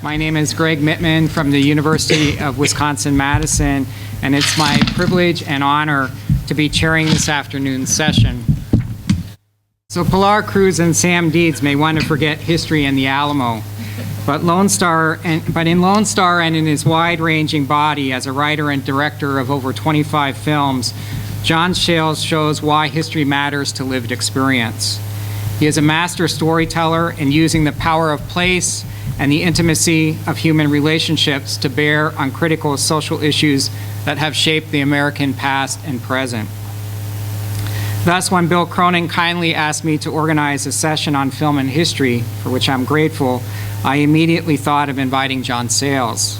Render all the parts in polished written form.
My name is Gregg Mitman from the University of Wisconsin Madison, and it's my privilege and honor to be chairing this afternoon's session. So Pilar Cruz and Sam Deeds may want to forget history and the Alamo, but in Lone Star and in his wide-ranging body as a writer and director of over 25 films, John Sayles shows why history matters to lived experience. He is a master storyteller in using the power of place and the intimacy of human relationships to bear on critical social issues that have shaped the American past and present. Thus, when Bill Cronin kindly asked me to organize a session on film and history, for which I'm grateful, I immediately thought of inviting John Sayles.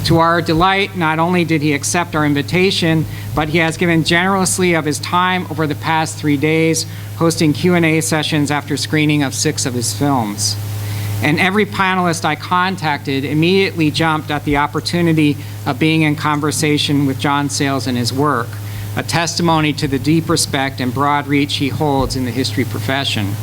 To our delight, not only did he accept our invitation, but he has given generously of his time over the past 3 days, hosting Q&A sessions after screening of 6 of his films. And every panelist I contacted immediately jumped at the opportunity of being in conversation with John Sayles and his work, a testimony to the deep respect and broad reach he holds in the history profession.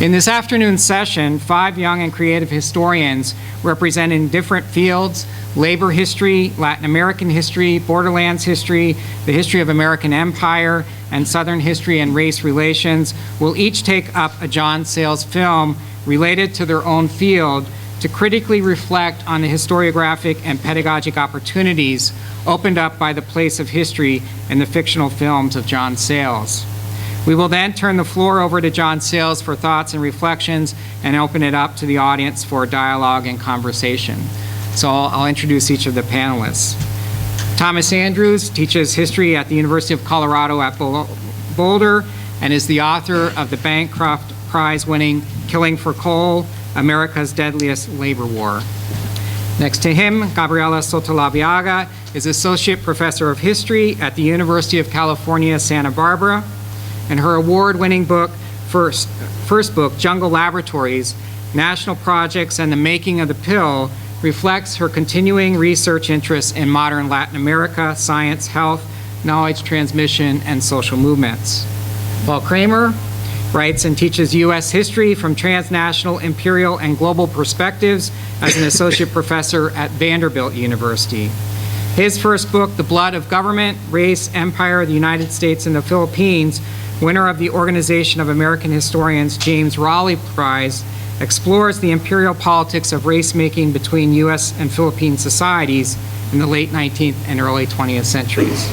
In this afternoon's session, 5 young and creative historians representing different fields, labor history, Latin American history, borderlands history, the history of American empire, and Southern history and race relations, will each take up a John Sayles film related to their own field to critically reflect on the historiographic and pedagogic opportunities opened up by the place of history in the fictional films of John Sayles. We will then turn the floor over to John Sayles for thoughts and reflections and open it up to the audience for dialogue and conversation. So I'll introduce each of the panelists. Thomas Andrews teaches history at the University of Colorado at Boulder and is the author of the Bancroft Prize-winning Killing for Coal, America's Deadliest Labor War. Next to him, Gabriela Soto Laveaga is Associate Professor of History at the University of California, Santa Barbara, and her award-winning book, first book, Jungle Laboratories, National Projects and the Making of the Pill, reflects her continuing research interests in modern Latin America, science, health, knowledge transmission, and social movements. While Kramer writes and teaches U.S. history from transnational, imperial, and global perspectives as an associate professor at Vanderbilt University. His first book, The Blood of Government, Race, Empire, the United States, and the Philippines, winner of the Organization of American Historians James Raleigh Prize, explores the imperial politics of race-making between U.S. and Philippine societies in the late 19th and early 20th centuries.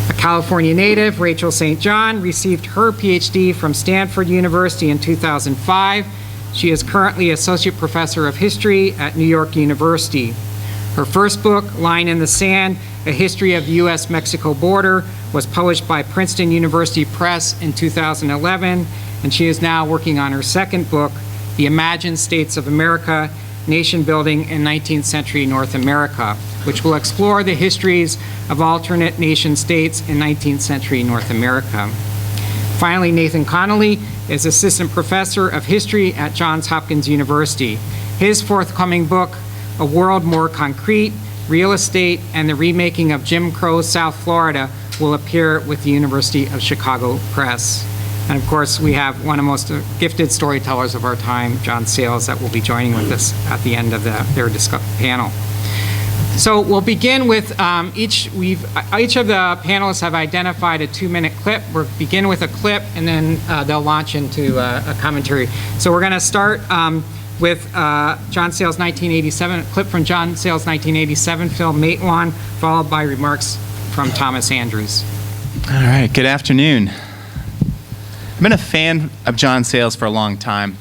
A California native, Rachel St. John, received her PhD from Stanford University in 2005. She is currently Associate Professor of History at New York University. Her first book, Line in the Sand, A History of the U.S.-Mexico Border, was published by Princeton University Press in 2011, and she is now working on her second book, The Imagined States of America, Nation Building in 19th Century North America, which will explore the histories of alternate nation states in 19th century North America. Finally, Nathan Connolly is Assistant Professor of History at Johns Hopkins University. His forthcoming book, A World More Concrete, Real Estate and the Remaking of Jim Crow South Florida, will appear with the University of Chicago Press. And of course, we have one of the most gifted storytellers of our time, John Sayles, that will be joining with us at the end of their panel. So we'll begin with each of the panelists have identified a 2-minute clip. We'll begin with a clip, and then they'll launch into a commentary. So we're going to start with John Sayles' 1987, a clip from John Sayles' 1987 film Matewan, followed by remarks from Thomas Andrews. All right, good afternoon. I've been a fan of John Sayles for a long time.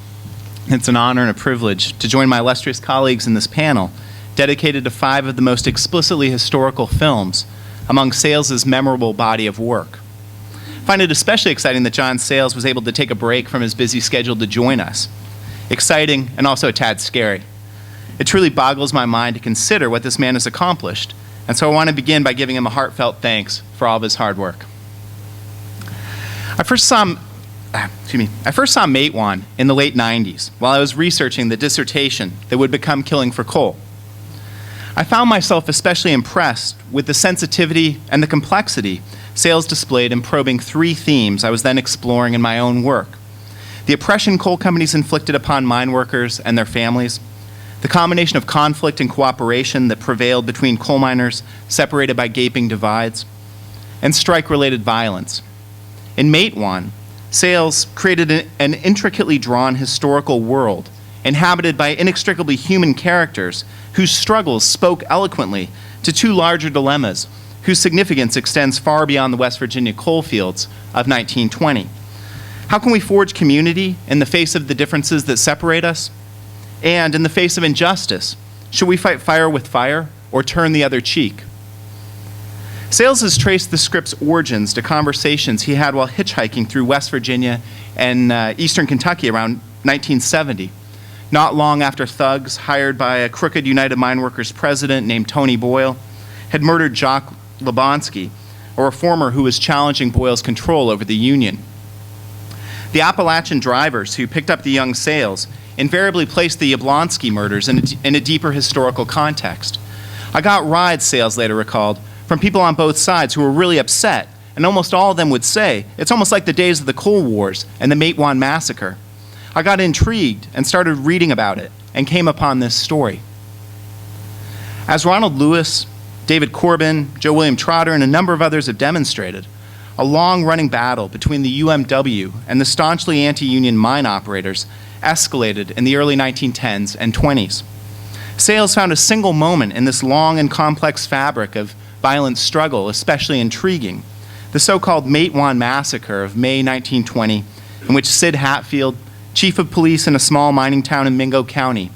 It's an honor and a privilege to join my illustrious colleagues in this panel, dedicated to 5 of the most explicitly historical films among Sayles' memorable body of work. I find it especially exciting that John Sayles was able to take a break from his busy schedule to join us. Exciting and also a tad scary. It truly boggles my mind to consider what this man has accomplished, and so I want to begin by giving him a heartfelt thanks for all of his hard work. I first saw Matewan in the late 90s while I was researching the dissertation that would become Killing for Coal. I found myself especially impressed with the sensitivity and the complexity Sayles displayed in probing 3 themes I was then exploring in my own work: the oppression coal companies inflicted upon mine workers and their families, the combination of conflict and cooperation that prevailed between coal miners separated by gaping divides, and strike-related violence. In Matewan, Sayles created an intricately drawn historical world inhabited by inextricably human characters whose struggles spoke eloquently to two larger dilemmas whose significance extends far beyond the West Virginia coal fields of 1920. How can we forge community in the face of the differences that separate us? And in the face of injustice, should we fight fire with fire or turn the other cheek? Sayles has traced the script's origins to conversations he had while hitchhiking through West Virginia and eastern Kentucky around 1970, not long after thugs hired by a crooked United Mine Workers president named Tony Boyle had murdered Jock Lebonsky, a reformer who was challenging Boyle's control over the Union. The Appalachian drivers who picked up the young Sayles invariably placed the Yablonsky murders in a deeper historical context. I got rides, Sayles later recalled, from people on both sides who were really upset, and almost all of them would say, it's almost like the days of the Coal Wars and the Matewan Massacre. I got intrigued and started reading about it and came upon this story. As Ronald Lewis, David Corbin, Joe William Trotter, and a number of others have demonstrated, a long-running battle between the UMW and the staunchly anti-union mine operators escalated in the early 1910s and 20s. Sayles found a single moment in this long and complex fabric of violent struggle especially intriguing, the so-called Matewan Massacre of May 1920, in which Sid Hatfield, chief of police in a small mining town in Mingo County,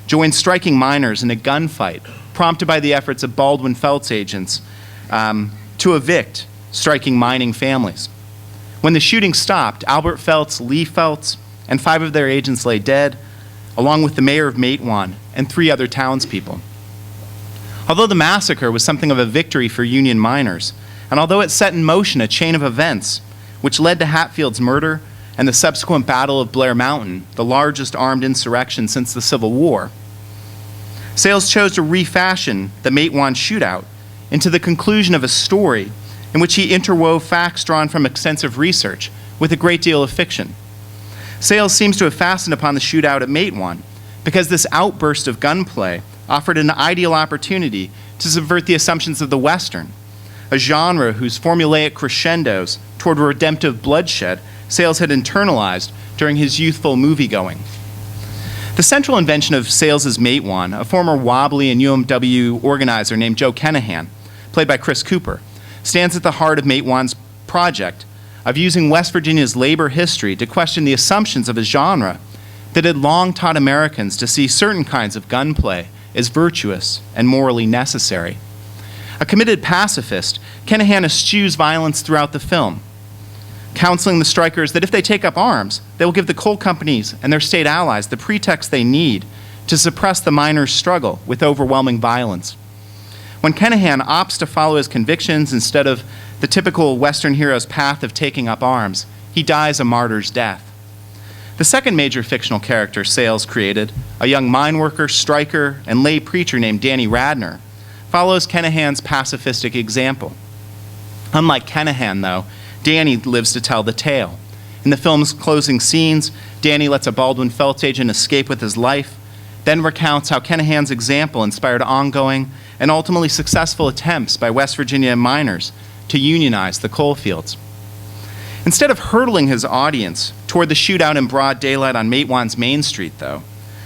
joined striking miners in a gunfight prompted by the efforts of Baldwin Felts agents to evict striking mining families. When the shooting stopped, Albert Felts, Lee Felts, and 5 of their agents lay dead, along with the mayor of Matewan and 3 other townspeople. Although the massacre was something of a victory for Union miners, and although it set in motion a chain of events which led to Hatfield's murder and the subsequent Battle of Blair Mountain, the largest armed insurrection since the Civil War, Sayles chose to refashion the Matewan shootout into the conclusion of a story in which he interwove facts drawn from extensive research with a great deal of fiction. Sayles seems to have fastened upon the shootout at Matewan because this outburst of gunplay offered an ideal opportunity to subvert the assumptions of the Western, a genre whose formulaic crescendos toward redemptive bloodshed Sayles had internalized during his youthful movie-going. The central invention of Sayles' Matewan, a former Wobbly and UMW organizer named Joe Kenahan, played by Chris Cooper, stands at the heart of Matewan's project of using West Virginia's labor history to question the assumptions of a genre that had long taught Americans to see certain kinds of gunplay as virtuous and morally necessary. A committed pacifist, Kenahan eschews violence throughout the film, counseling the strikers that if they take up arms, they will give the coal companies and their state allies the pretext they need to suppress the miners' struggle with overwhelming violence. When Kenahan opts to follow his convictions instead of the typical Western hero's path of taking up arms, he dies a martyr's death. The second major fictional character Sayles created, a young mine worker, striker, and lay preacher named Danny Radnor, follows Kenahan's pacifistic example. Unlike Kenahan, though, Danny lives to tell the tale. In the film's closing scenes, Danny lets a Baldwin Felts agent escape with his life, then recounts how Kenahan's example inspired ongoing and ultimately successful attempts by West Virginia miners to unionize the coal fields. Instead of hurtling his audience toward the shootout in broad daylight on Matewan's Main Street, though,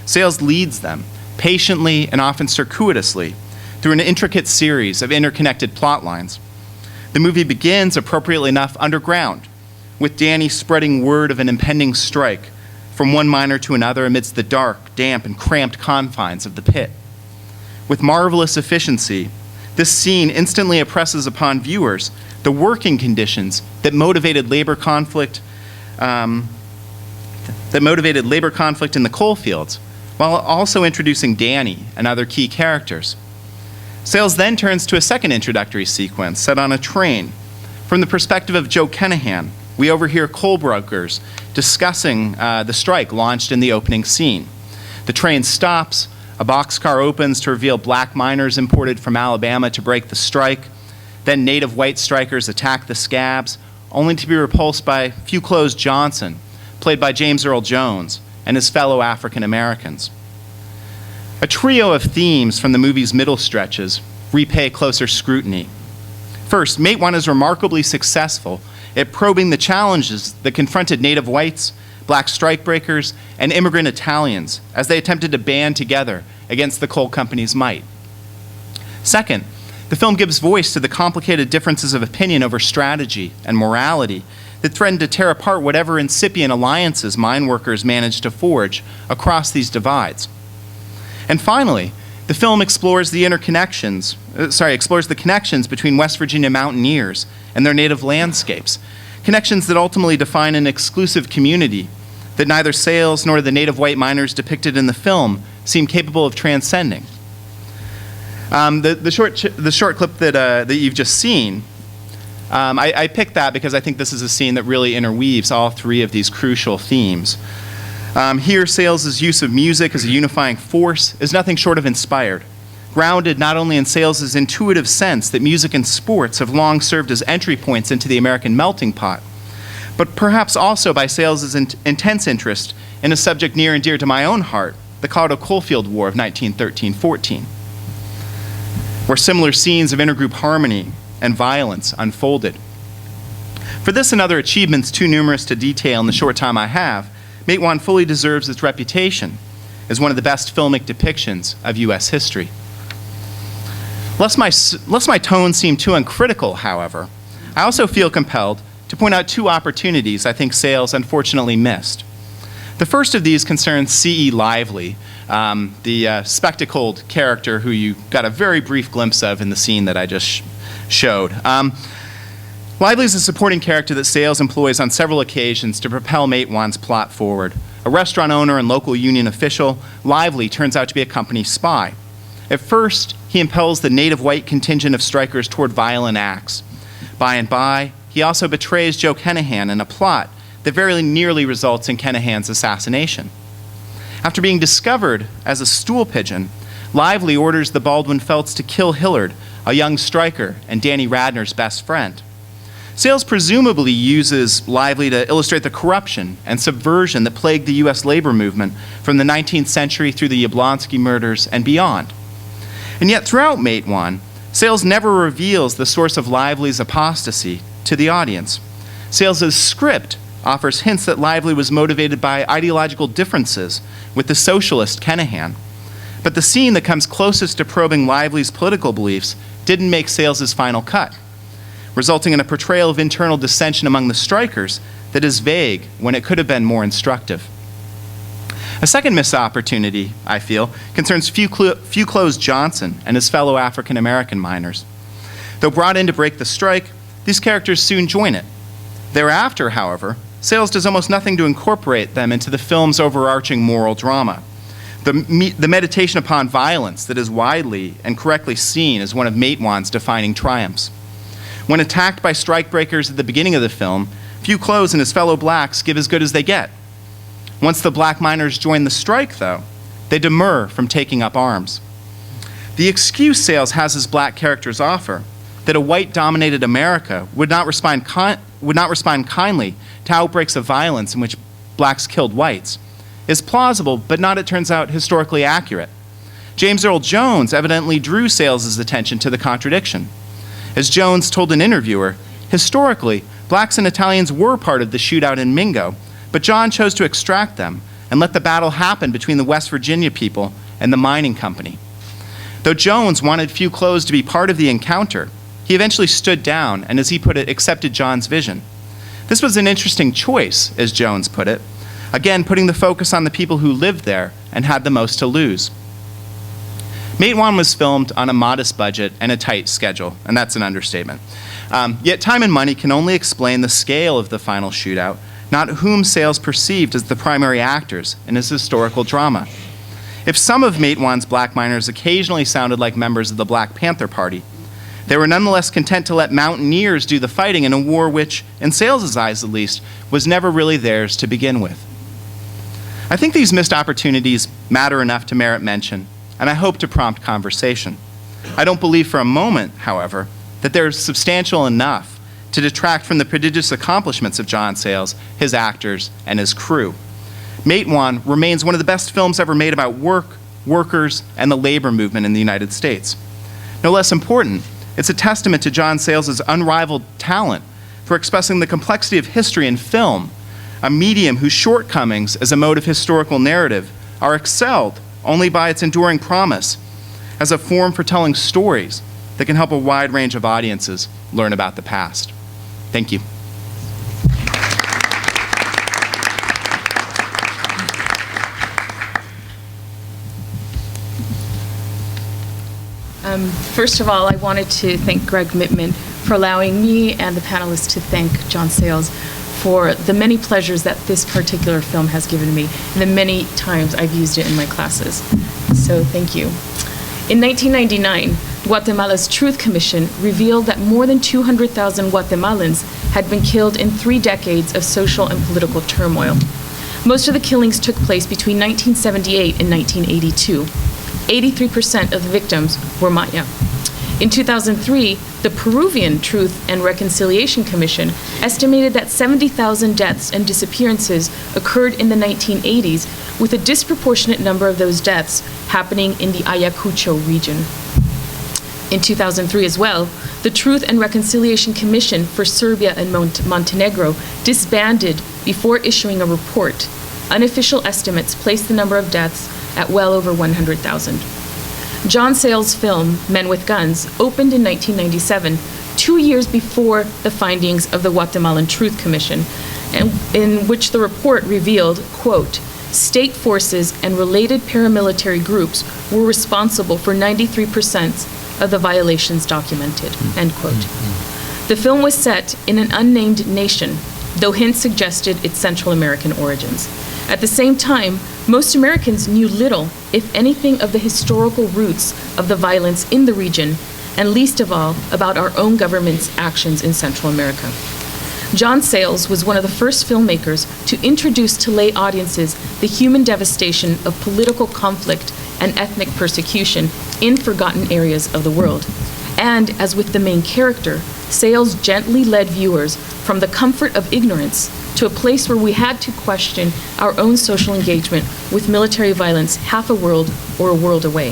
Sayles leads them, patiently and often circuitously, through an intricate series of interconnected plot lines. The movie begins, appropriately enough, underground, with Danny spreading word of an impending strike from one miner to another amidst the dark, damp, and cramped confines of the pit. With marvelous efficiency, this scene instantly impresses upon viewers the working conditions that motivated labor conflict in the coal fields, while also introducing Danny and other key characters. Sayles then turns to a second introductory sequence set on a train. From the perspective of Joe Kenahan, we overhear coal brokers discussing the strike launched in the opening scene. The train stops, a boxcar opens to reveal black miners imported from Alabama to break the strike. Then native white strikers attack the scabs, only to be repulsed by Few Clothes Johnson, played by James Earl Jones, and his fellow African Americans. A trio of themes from the movie's middle stretches repay closer scrutiny. First, Matewan is remarkably successful at probing the challenges that confronted native whites, black strikebreakers, and immigrant Italians as they attempted to band together against the coal company's might. Second, the film gives voice to the complicated differences of opinion over strategy and morality that threatened to tear apart whatever incipient alliances mine workers managed to forge across these divides. And finally, the film explores the connections between West Virginia mountaineers and their native landscapes, connections that ultimately define an exclusive community that neither Sayles nor the native white miners depicted in the film seem capable of transcending. The short clip that you've just seen, I picked that because I think this is a scene that really interweaves all three of these crucial themes. Here, Sayles' use of music as a unifying force is nothing short of inspired, grounded not only in Sayles' intuitive sense that music and sports have long served as entry points into the American melting pot, but perhaps also by Sayles' intense interest in a subject near and dear to my own heart, the Colorado Coalfield War of 1913-14, where similar scenes of intergroup harmony and violence unfolded. For this and other achievements too numerous to detail in the short time I have, Matewan fully deserves its reputation as one of the best filmic depictions of U.S. history. Lest my tone seem too uncritical, however, I also feel compelled to point out two opportunities I think Sayles unfortunately missed. The first of these concerns C.E. Lively, the spectacled character who you got a very brief glimpse of in the scene that I just showed. Lively is a supporting character that Sayles employs on several occasions to propel Matewan's plot forward. A restaurant owner and local union official, Lively turns out to be a company spy. At first, he impels the native white contingent of strikers toward violent acts. By and by, he also betrays Joe Kennehan in a plot that very nearly results in Kennehan's assassination. After being discovered as a stool pigeon, Lively orders the Baldwin Felts to kill Hillard, a young striker and Danny Radnor's best friend. Sayles presumably uses Lively to illustrate the corruption and subversion that plagued the U.S. labor movement from the 19th century through the Yablonsky murders and beyond. And yet throughout Matewan, Sayles never reveals the source of Lively's apostasy to the audience. Sayles' script offers hints that Lively was motivated by ideological differences with the socialist Kennehan. But the scene that comes closest to probing Lively's political beliefs didn't make Sayles' final cut, resulting in a portrayal of internal dissension among the strikers that is vague when it could have been more instructive. A second missed opportunity, I feel, concerns Fuclose Johnson and his fellow African-American miners. Though brought in to break the strike, these characters soon join it. Thereafter, however, Sayles does almost nothing to incorporate them into the film's overarching moral drama. The meditation upon violence that is widely and correctly seen as one of Matewan's defining triumphs. When attacked by strikebreakers at the beginning of the film, Fuclose and his fellow blacks give as good as they get. Once the black miners join the strike, though, they demur from taking up arms. The excuse Sayles has his black characters offer, that a white-dominated America would not respond kindly to outbreaks of violence in which blacks killed whites, is plausible, but not, it turns out, historically accurate. James Earl Jones evidently drew Sayles' attention to the contradiction. As Jones told an interviewer, historically, blacks and Italians were part of the shootout in Mingo, but John chose to extract them and let the battle happen between the West Virginia people and the mining company. Though Jones wanted Fuclose to be part of the encounter, he eventually stood down and, as he put it, accepted John's vision. This was an interesting choice, as Jones put it, again putting the focus on the people who lived there and had the most to lose. Matewan was filmed on a modest budget and a tight schedule, and that's an understatement. Yet time and money can only explain the scale of the final shootout, not whom Sayles perceived as the primary actors in his historical drama. If some of Matewan's black miners occasionally sounded like members of the Black Panther Party, they were nonetheless content to let mountaineers do the fighting in a war which, in Sayles' eyes at least, was never really theirs to begin with. I think these missed opportunities matter enough to merit mention, and I hope to prompt conversation. I don't believe for a moment, however, that they're substantial enough to detract from the prodigious accomplishments of John Sayles, his actors, and his crew. Matewan remains one of the best films ever made about work, workers, and the labor movement in the United States. No less important, it's a testament to John Sayles' unrivaled talent for expressing the complexity of history in film, a medium whose shortcomings as a mode of historical narrative are excelled only by its enduring promise as a form for telling stories that can help a wide range of audiences learn about the past. Thank you. First of all, I wanted to thank Gregg Mitman for allowing me and the panelists to thank John Sayles for the many pleasures that this particular film has given me and the many times I've used it in my classes. So thank you. In 1999, Guatemala's Truth Commission revealed that more than 200,000 Guatemalans had been killed in 3 decades of social and political turmoil. Most of the killings took place between 1978 and 1982. 83% of the victims were Maya. In 2003, the Peruvian Truth and Reconciliation Commission estimated that 70,000 deaths and disappearances occurred in the 1980s, with a disproportionate number of those deaths happening in the Ayacucho region. In 2003 as well, the Truth and Reconciliation Commission for Serbia and Montenegro disbanded before issuing a report. Unofficial estimates placed the number of deaths at well over 100,000. John Sayles' film, Men with Guns, opened in 1997, 2 years before the findings of the Guatemalan Truth Commission, in which the report revealed, quote, state forces and related paramilitary groups were responsible for 93% of the violations documented, end quote. The film was set in an unnamed nation, though hints suggested its Central American origins. At the same time, most Americans knew little, if anything, of the historical roots of the violence in the region, and least of all, about our own government's actions in Central America. John Sayles was one of the first filmmakers to introduce to lay audiences the human devastation of political conflict and ethnic persecution in forgotten areas of the world. And, as with the main character, Sayles gently led viewers from the comfort of ignorance to a place where we had to question our own social engagement with military violence half a world or a world away.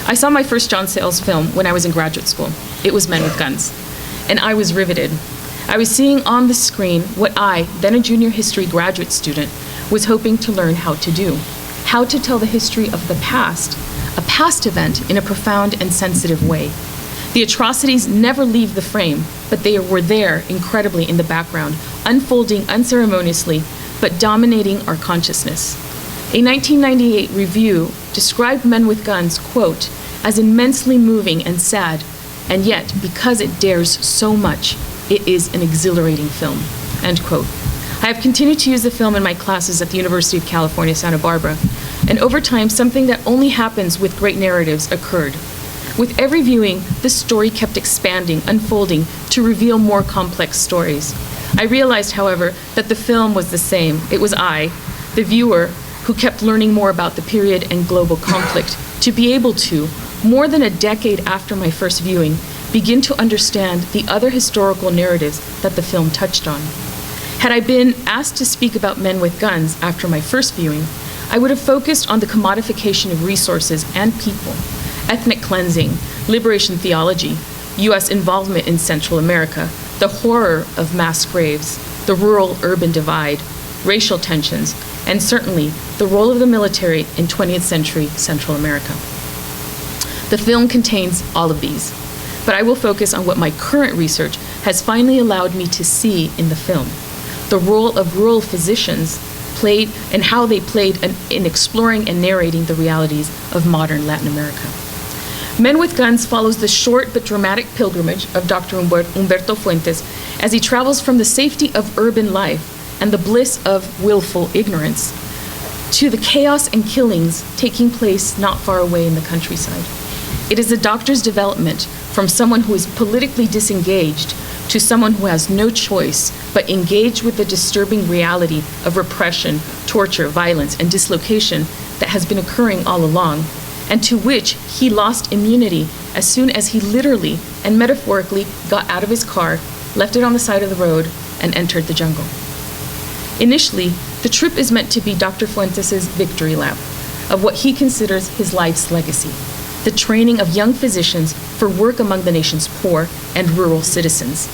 I saw my first John Sayles film when I was in graduate school. It was Men with Guns, and I was riveted. I was seeing on the screen what I, then a junior history graduate student, was hoping to learn how to do. How to tell the history of the past, a past event, in a profound and sensitive way. The atrocities never leave the frame, but they were there incredibly in the background, unfolding unceremoniously, but dominating our consciousness. A 1998 review described Men with Guns, quote, as immensely moving and sad, and yet, because it dares so much, it is an exhilarating film, end quote. I have continued to use the film in my classes at the University of California, Santa Barbara, and over time, something that only happens with great narratives occurred. With every viewing, the story kept expanding, unfolding, to reveal more complex stories. I realized, however, that the film was the same. It was I, the viewer, who kept learning more about the period and global conflict, to be able to, more than a decade after my first viewing, begin to understand the other historical narratives that the film touched on. Had I been asked to speak about Men with Guns after my first viewing, I would have focused on the commodification of resources and people, ethnic cleansing, liberation theology, U.S. involvement in Central America, the horror of mass graves, the rural-urban divide, racial tensions, and certainly the role of the military in 20th century Central America. The film contains all of these, but I will focus on what my current research has finally allowed me to see in the film. The role of rural physicians played and how they played in exploring and narrating the realities of modern Latin America. Men with Guns follows the short but dramatic pilgrimage of Dr. Humberto Fuentes as he travels from the safety of urban life and the bliss of willful ignorance to the chaos and killings taking place not far away in the countryside. It is a doctor's development from someone who is politically disengaged to someone who has no choice but engage with the disturbing reality of repression, torture, violence, and dislocation that has been occurring all along, and to which he lost immunity as soon as he literally and metaphorically got out of his car, left it on the side of the road, and entered the jungle. Initially, the trip is meant to be Dr. Fuentes' victory lap, of what he considers his life's legacy, the training of young physicians for work among the nation's poor and rural citizens.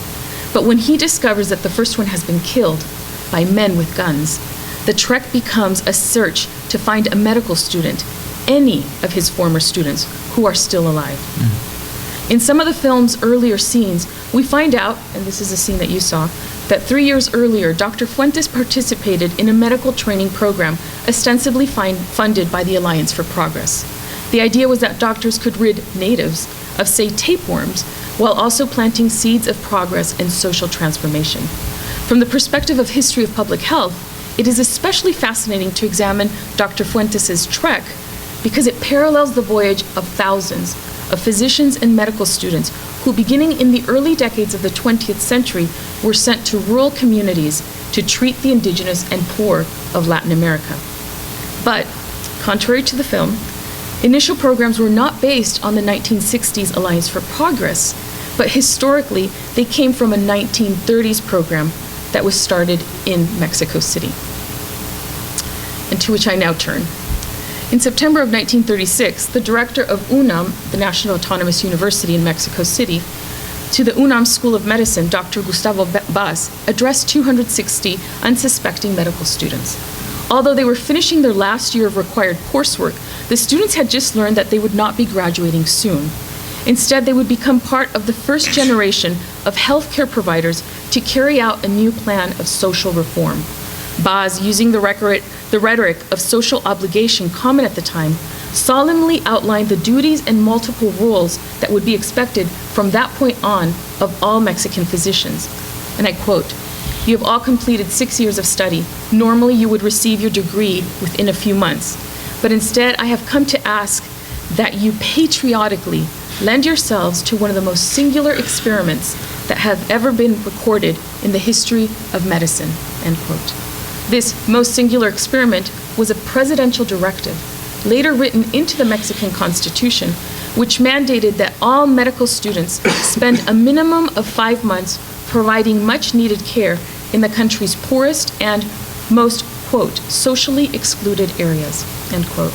But when he discovers that the first one has been killed by men with guns, the trek becomes a search to find a medical student, any of his former students, who are still alive. In some of the film's earlier scenes, we find out, and this is a scene that you saw, that 3 years earlier, Dr. Fuentes participated in a medical training program ostensibly funded by the Alliance for Progress. The idea was that doctors could rid natives of, say, tapeworms, while also planting seeds of progress and social transformation. From the perspective of history of public health, it is especially fascinating to examine Dr. Fuentes' trek because it parallels the voyage of thousands of physicians and medical students who, beginning in the early decades of the 20th century, were sent to rural communities to treat the indigenous and poor of Latin America. But, contrary to the film, initial programs were not based on the 1960s Alliance for Progress, but historically, they came from a 1930s program that was started in Mexico City, and to which I now turn. In September of 1936, the director of UNAM, the National Autonomous University in Mexico City, to the UNAM School of Medicine, Dr. Gustavo Baz, addressed 260 unsuspecting medical students. Although they were finishing their last year of required coursework, the students had just learned that they would not be graduating soon. Instead, they would become part of the first generation of healthcare providers to carry out a new plan of social reform. Baz, using the rhetoric of social obligation common at the time, solemnly outlined the duties and multiple roles that would be expected from that point on of all Mexican physicians. And I quote, "You have all completed 6 years of study. Normally you would receive your degree within a few months. But instead, I have come to ask that you patriotically lend yourselves to one of the most singular experiments that have ever been recorded in the history of medicine," end quote. This most singular experiment was a presidential directive, later written into the Mexican Constitution, which mandated that all medical students spend a minimum of 5 months providing much-needed care in the country's poorest and most, quote, socially excluded areas, end quote.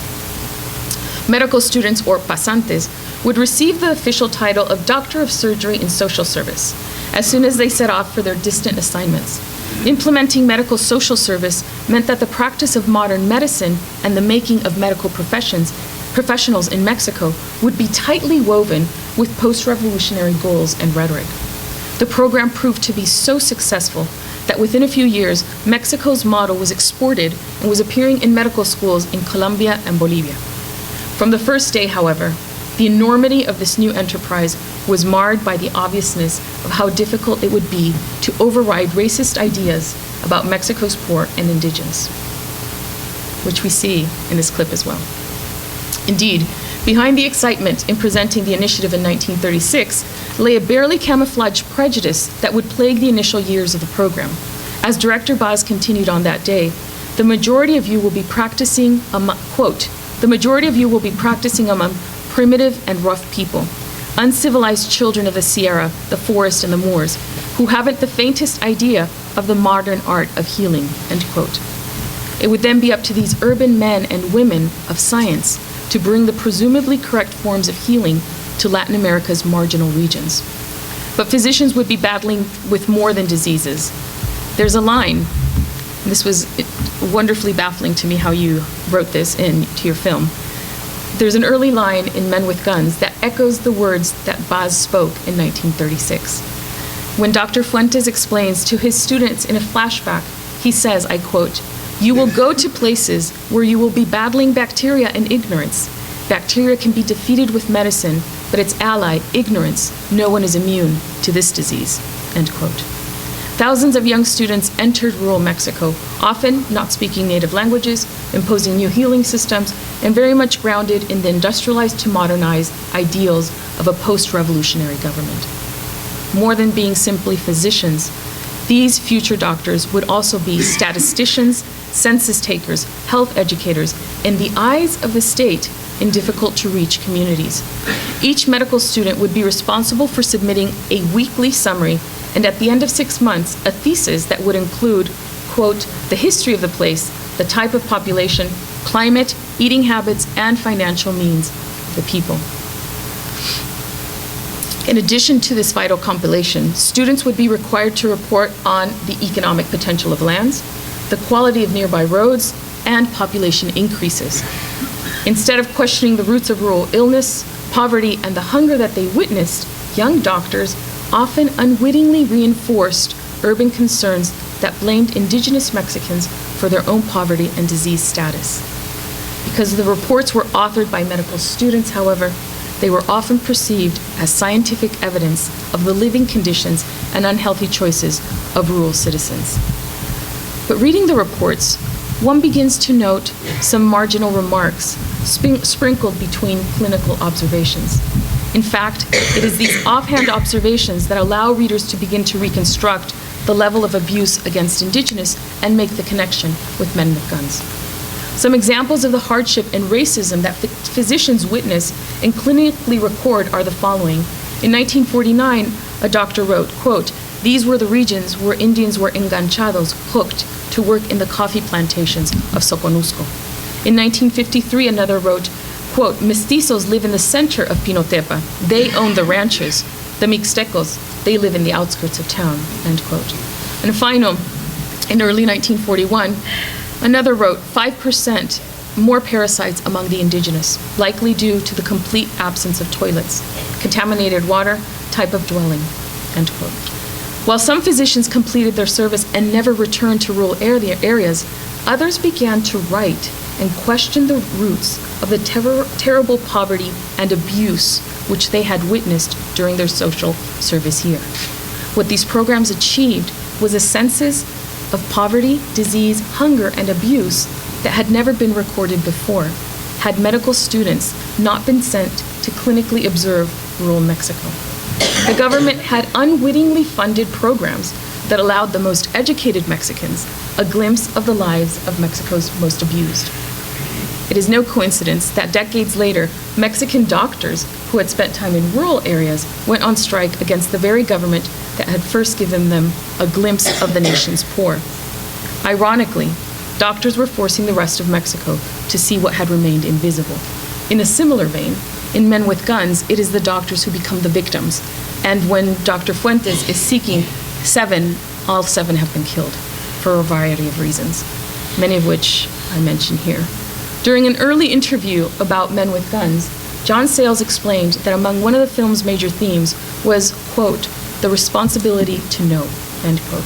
Medical students, or pasantes, would receive the official title of Doctor of Surgery in Social Service as soon as they set off for their distant assignments. Implementing medical social service meant that the practice of modern medicine and the making of medical professionals in Mexico would be tightly woven with post-revolutionary goals and rhetoric. The program proved to be so successful that within a few years, Mexico's model was exported and was appearing in medical schools in Colombia and Bolivia. From the first day, however, the enormity of this new enterprise was marred by the obviousness of how difficult it would be to override racist ideas about Mexico's poor and indigenous, which we see in this clip as well. Indeed, behind the excitement in presenting the initiative in 1936 lay a barely camouflaged prejudice that would plague the initial years of the program. As Director Baz continued on that day, the majority of you will be practicing, quote, "The majority of you will be practicing among primitive and rough people, uncivilized children of the Sierra, the forest, and the moors, who haven't the faintest idea of the modern art of healing," end quote. It would then be up to these urban men and women of science to bring the presumably correct forms of healing to Latin America's marginal regions. But physicians would be battling with more than diseases. There's a line, and this was wonderfully baffling to me how you wrote this into your film. There's an early line in Men with Guns that echoes the words that Baz spoke in 1936. When Dr. Fuentes explains to his students in a flashback, he says, I quote, "You will go to places where you will be battling bacteria and ignorance. Bacteria can be defeated with medicine, but its ally, ignorance, no one is immune to this disease," end quote. Thousands of young students entered rural Mexico, often not speaking native languages, imposing new healing systems, and very much grounded in the industrialized to modernized ideals of a post-revolutionary government. More than being simply physicians, these future doctors would also be statisticians, census takers, health educators, and the eyes of the state in difficult-to-reach communities. Each medical student would be responsible for submitting a weekly summary, and at the end of 6 months, a thesis that would include, quote, "the history of the place, the type of population, climate, eating habits, and financial means of the people. In addition to this vital compilation, students would be required to report on the economic potential of lands, the quality of nearby roads, and population increases. Instead of questioning the roots of rural illness, poverty, and the hunger that they witnessed, young doctors often unwittingly reinforced urban concerns that blamed indigenous Mexicans for their own poverty and disease status. Because the reports were authored by medical students, however, they were often perceived as scientific evidence of the living conditions and unhealthy choices of rural citizens. But reading the reports, one begins to note some marginal remarks sprinkled between clinical observations. In fact, it is these offhand observations that allow readers to begin to reconstruct the level of abuse against indigenous and make the connection with men with guns. Some examples of the hardship and racism that physicians witness and clinically record are the following. In 1949, a doctor wrote, quote, "These were the regions where Indians were enganchados, hooked, to work in the coffee plantations of Soconusco." In 1953, another wrote, quote, "Mestizos live in the center of Pinotepa. They own the ranches. The Mixtecos, they live in the outskirts of town," end quote. And final, in early 1941, another wrote, 5% more parasites among the indigenous, likely due to the complete absence of toilets, contaminated water, type of dwelling, end quote. While some physicians completed their service and never returned to rural areas, others began to write and question the roots of the terrible poverty and abuse which they had witnessed during their social service here. What these programs achieved was a census of poverty, disease, hunger, and abuse that had never been recorded before, had medical students not been sent to clinically observe rural Mexico. The government had unwittingly funded programs that allowed the most educated Mexicans a glimpse of the lives of Mexico's most abused. It is no coincidence that decades later, Mexican doctors who had spent time in rural areas went on strike against the very government that had first given them a glimpse of the nation's poor. Ironically, doctors were forcing the rest of Mexico to see what had remained invisible. In a similar vein, in Men with Guns, it is the doctors who become the victims. And when Dr. Fuentes is seeking 7, all 7 have been killed for a variety of reasons, many of which I mention here. During an early interview about Men with Guns, John Sayles explained that among one of the film's major themes was, quote, "the responsibility to know," end quote.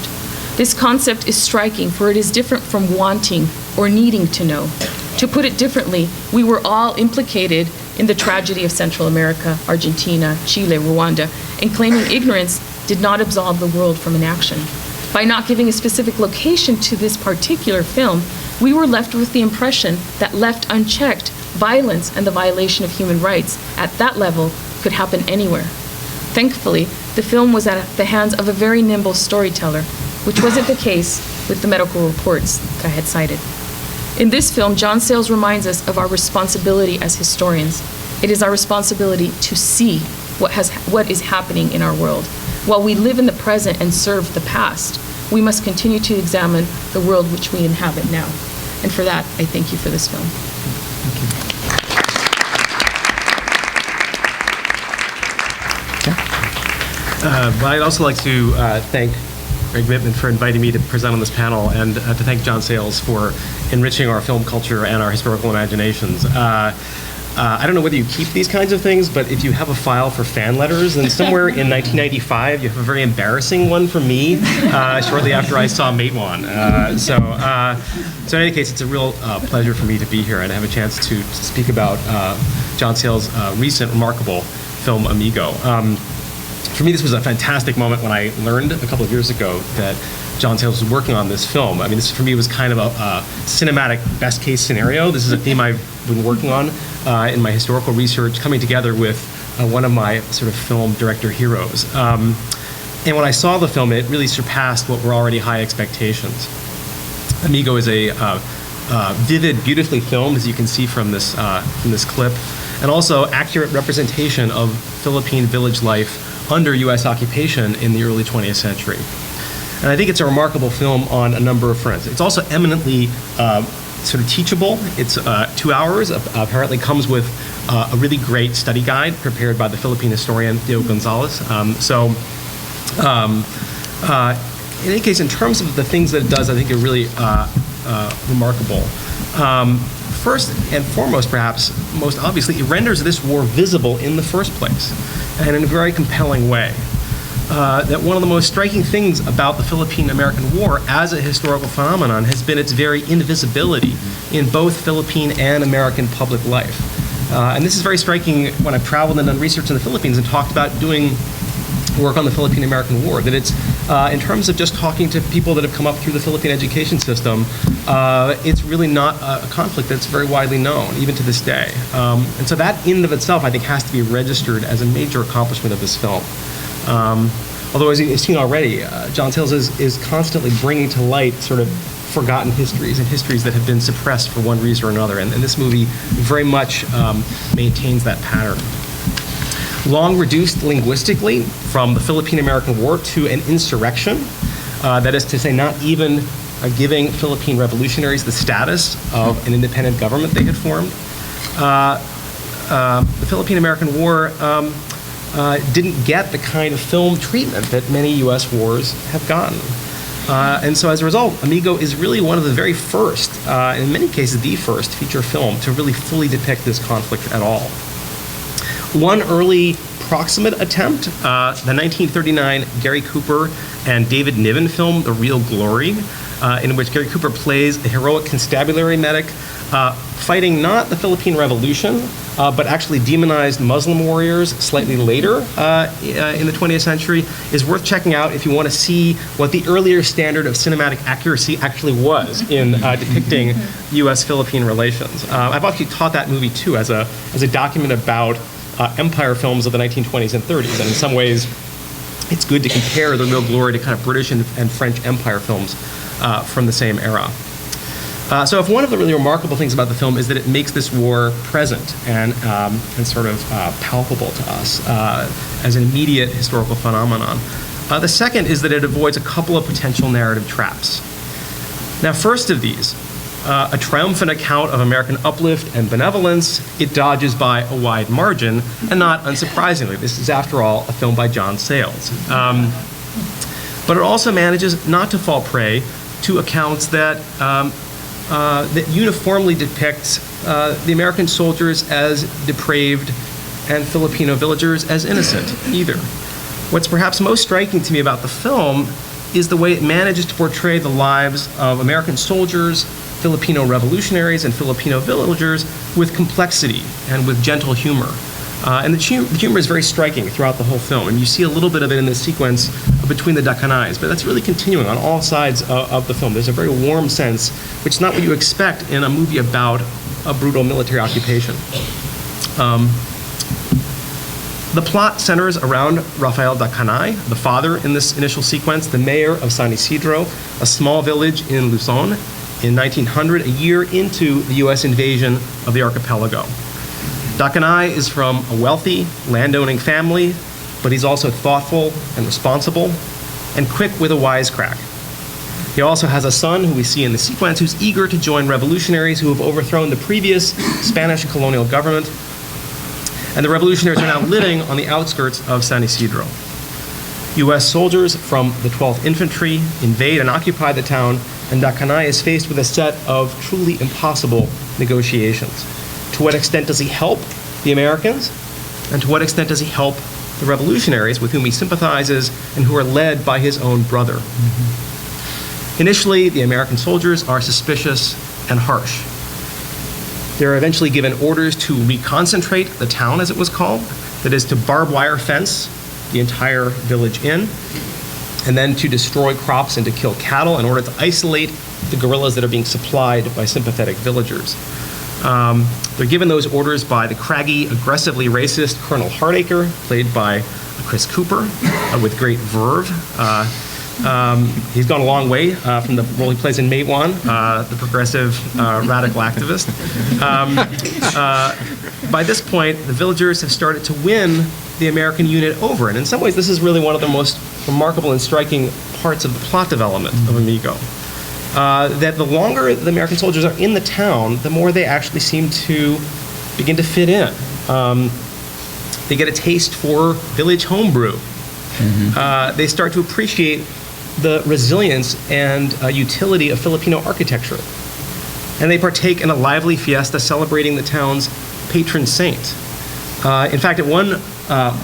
This concept is striking, for it is different from wanting or needing to know. To put it differently, we were all implicated in the tragedy of Central America, Argentina, Chile, Rwanda, and claiming ignorance did not absolve the world from inaction. By not giving a specific location to this particular film, we were left with the impression that left unchecked, violence and the violation of human rights at that level could happen anywhere. Thankfully, the film was at the hands of a very nimble storyteller, which wasn't the case with the medical reports that I had cited. In this film, John Sayles reminds us of our responsibility as historians. It is our responsibility to see what is happening in our world. While we live in the present and serve the past, we must continue to examine the world which we inhabit now. And for that, I thank you for this film. I'd also like to thank Gregg Mitman for inviting me to present on this panel, and to thank John Sayles for enriching our film culture and our historical imaginations. I don't know whether you keep these kinds of things, but if you have a file for fan letters, then somewhere in 1995, you have a very embarrassing one from me shortly after I saw Matewan. So in any case, it's a real pleasure for me to be here and have a chance to speak about John Sayles' recent remarkable film, Amigo. For me, this was a fantastic moment when I learned a couple of years ago that John Sayles was working on this film. I mean, this for me was kind of a cinematic best-case scenario. This is a theme I've been working on in my historical research, coming together with one of my sort of film director heroes. And when I saw the film, it really surpassed what were already high expectations. Amigo is a vivid, beautifully filmed, as you can see from this clip, and also accurate representation of Philippine village life under U.S. occupation in the early 20th century. And I think it's a remarkable film on a number of fronts. It's also eminently sort of teachable. It's 2 hours. Apparently comes with a really great study guide prepared by the Philippine historian Theo Gonzalez. In any case, in terms of the things that it does, I think are really remarkable. First and foremost, perhaps most obviously, it renders this war visible in the first place, and in a very compelling way. That one of the most striking things about the Philippine-American War as a historical phenomenon has been its very invisibility in both Philippine and American public life. And this is very striking when I've traveled and done research in the Philippines and talked about doing work on the Philippine-American War, that it's, in terms of just talking to people that have come up through the Philippine education system, it's really not a conflict that's very widely known, even to this day. And so that in and of itself, I think, has to be registered as a major accomplishment of this film. Although, as you've seen already, John Sayles is constantly bringing to light sort of forgotten histories and histories that have been suppressed for one reason or another, and this movie very much maintains that pattern. Long reduced linguistically from the Philippine-American War to an insurrection, that is to say, not even giving Philippine revolutionaries the status of an independent government they had formed. The Philippine-American War didn't get the kind of film treatment that many U.S. wars have gotten. And so as a result, Amigo is really one of the very first, in many cases the first, feature film to really fully depict this conflict at all. One early proximate attempt, the 1939 Gary Cooper and David Niven film, The Real Glory, in which Gary Cooper plays a heroic constabulary medic fighting not the Philippine Revolution, but actually demonized Muslim warriors slightly later in the 20th century, is worth checking out if you want to see what the earlier standard of cinematic accuracy actually was in depicting U.S.-Philippine relations. I've actually taught that movie, too, as a document about empire films of the 1920s and 30s, and in some ways, it's good to compare The Real Glory to kind of British and French empire films from the same era. So if one of the really remarkable things about the film is that it makes this war present and sort of palpable to us as an immediate historical phenomenon. The second is that it avoids a couple of potential narrative traps. Now, first of these, a triumphant account of American uplift and benevolence, it dodges by a wide margin, and not unsurprisingly, this is, after all, a film by John Sayles. But it also manages not to fall prey to accounts that uniformly depict the American soldiers as depraved and Filipino villagers as innocent, either. What's perhaps most striking to me about the film is the way it manages to portray the lives of American soldiers, Filipino revolutionaries, and Filipino villagers with complexity and with gentle humor. And the humor is very striking throughout the whole film, and you see a little bit of it in the sequence between the Dakanais, but that's really continuing on all sides of the film. There's a very warm sense, which is not what you expect in a movie about a brutal military occupation. The plot centers around Rafael Dakanay, the father in this initial sequence, the mayor of San Isidro, a small village in Luzon, in 1900, a year into the U.S. invasion of the archipelago. Dakanay is from a wealthy, landowning family, but he's also thoughtful and responsible and quick with a wisecrack. He also has a son who we see in the sequence who's eager to join revolutionaries who have overthrown the previous Spanish colonial government, and the revolutionaries are now living on the outskirts of San Isidro. U.S. soldiers from the 12th Infantry invade and occupy the town, and Dakanay is faced with a set of truly impossible negotiations. To what extent does he help the Americans? And to what extent does he help the revolutionaries with whom he sympathizes and who are led by his own brother? Mm-hmm. Initially, the American soldiers are suspicious and harsh. They're eventually given orders to reconcentrate the town, as it was called, that is, to barbed wire fence the entire village in, and then to destroy crops and to kill cattle in order to isolate the guerrillas that are being supplied by sympathetic villagers. They're given those orders by the craggy, aggressively racist Colonel Hardacre, played by Chris Cooper, with great verve. He's gone a long way from the role he plays in Matewan, the progressive radical activist. By this point, the villagers have started to win the American unit over, and in some ways this is really one of the most remarkable and striking parts of the plot development of Amigo. that the longer the American soldiers are in the town, the more they actually seem to begin to fit in. They get a taste for village homebrew. They start to appreciate the resilience and utility of Filipino architecture. And they partake in a lively fiesta celebrating the town's patron saint. In fact, at one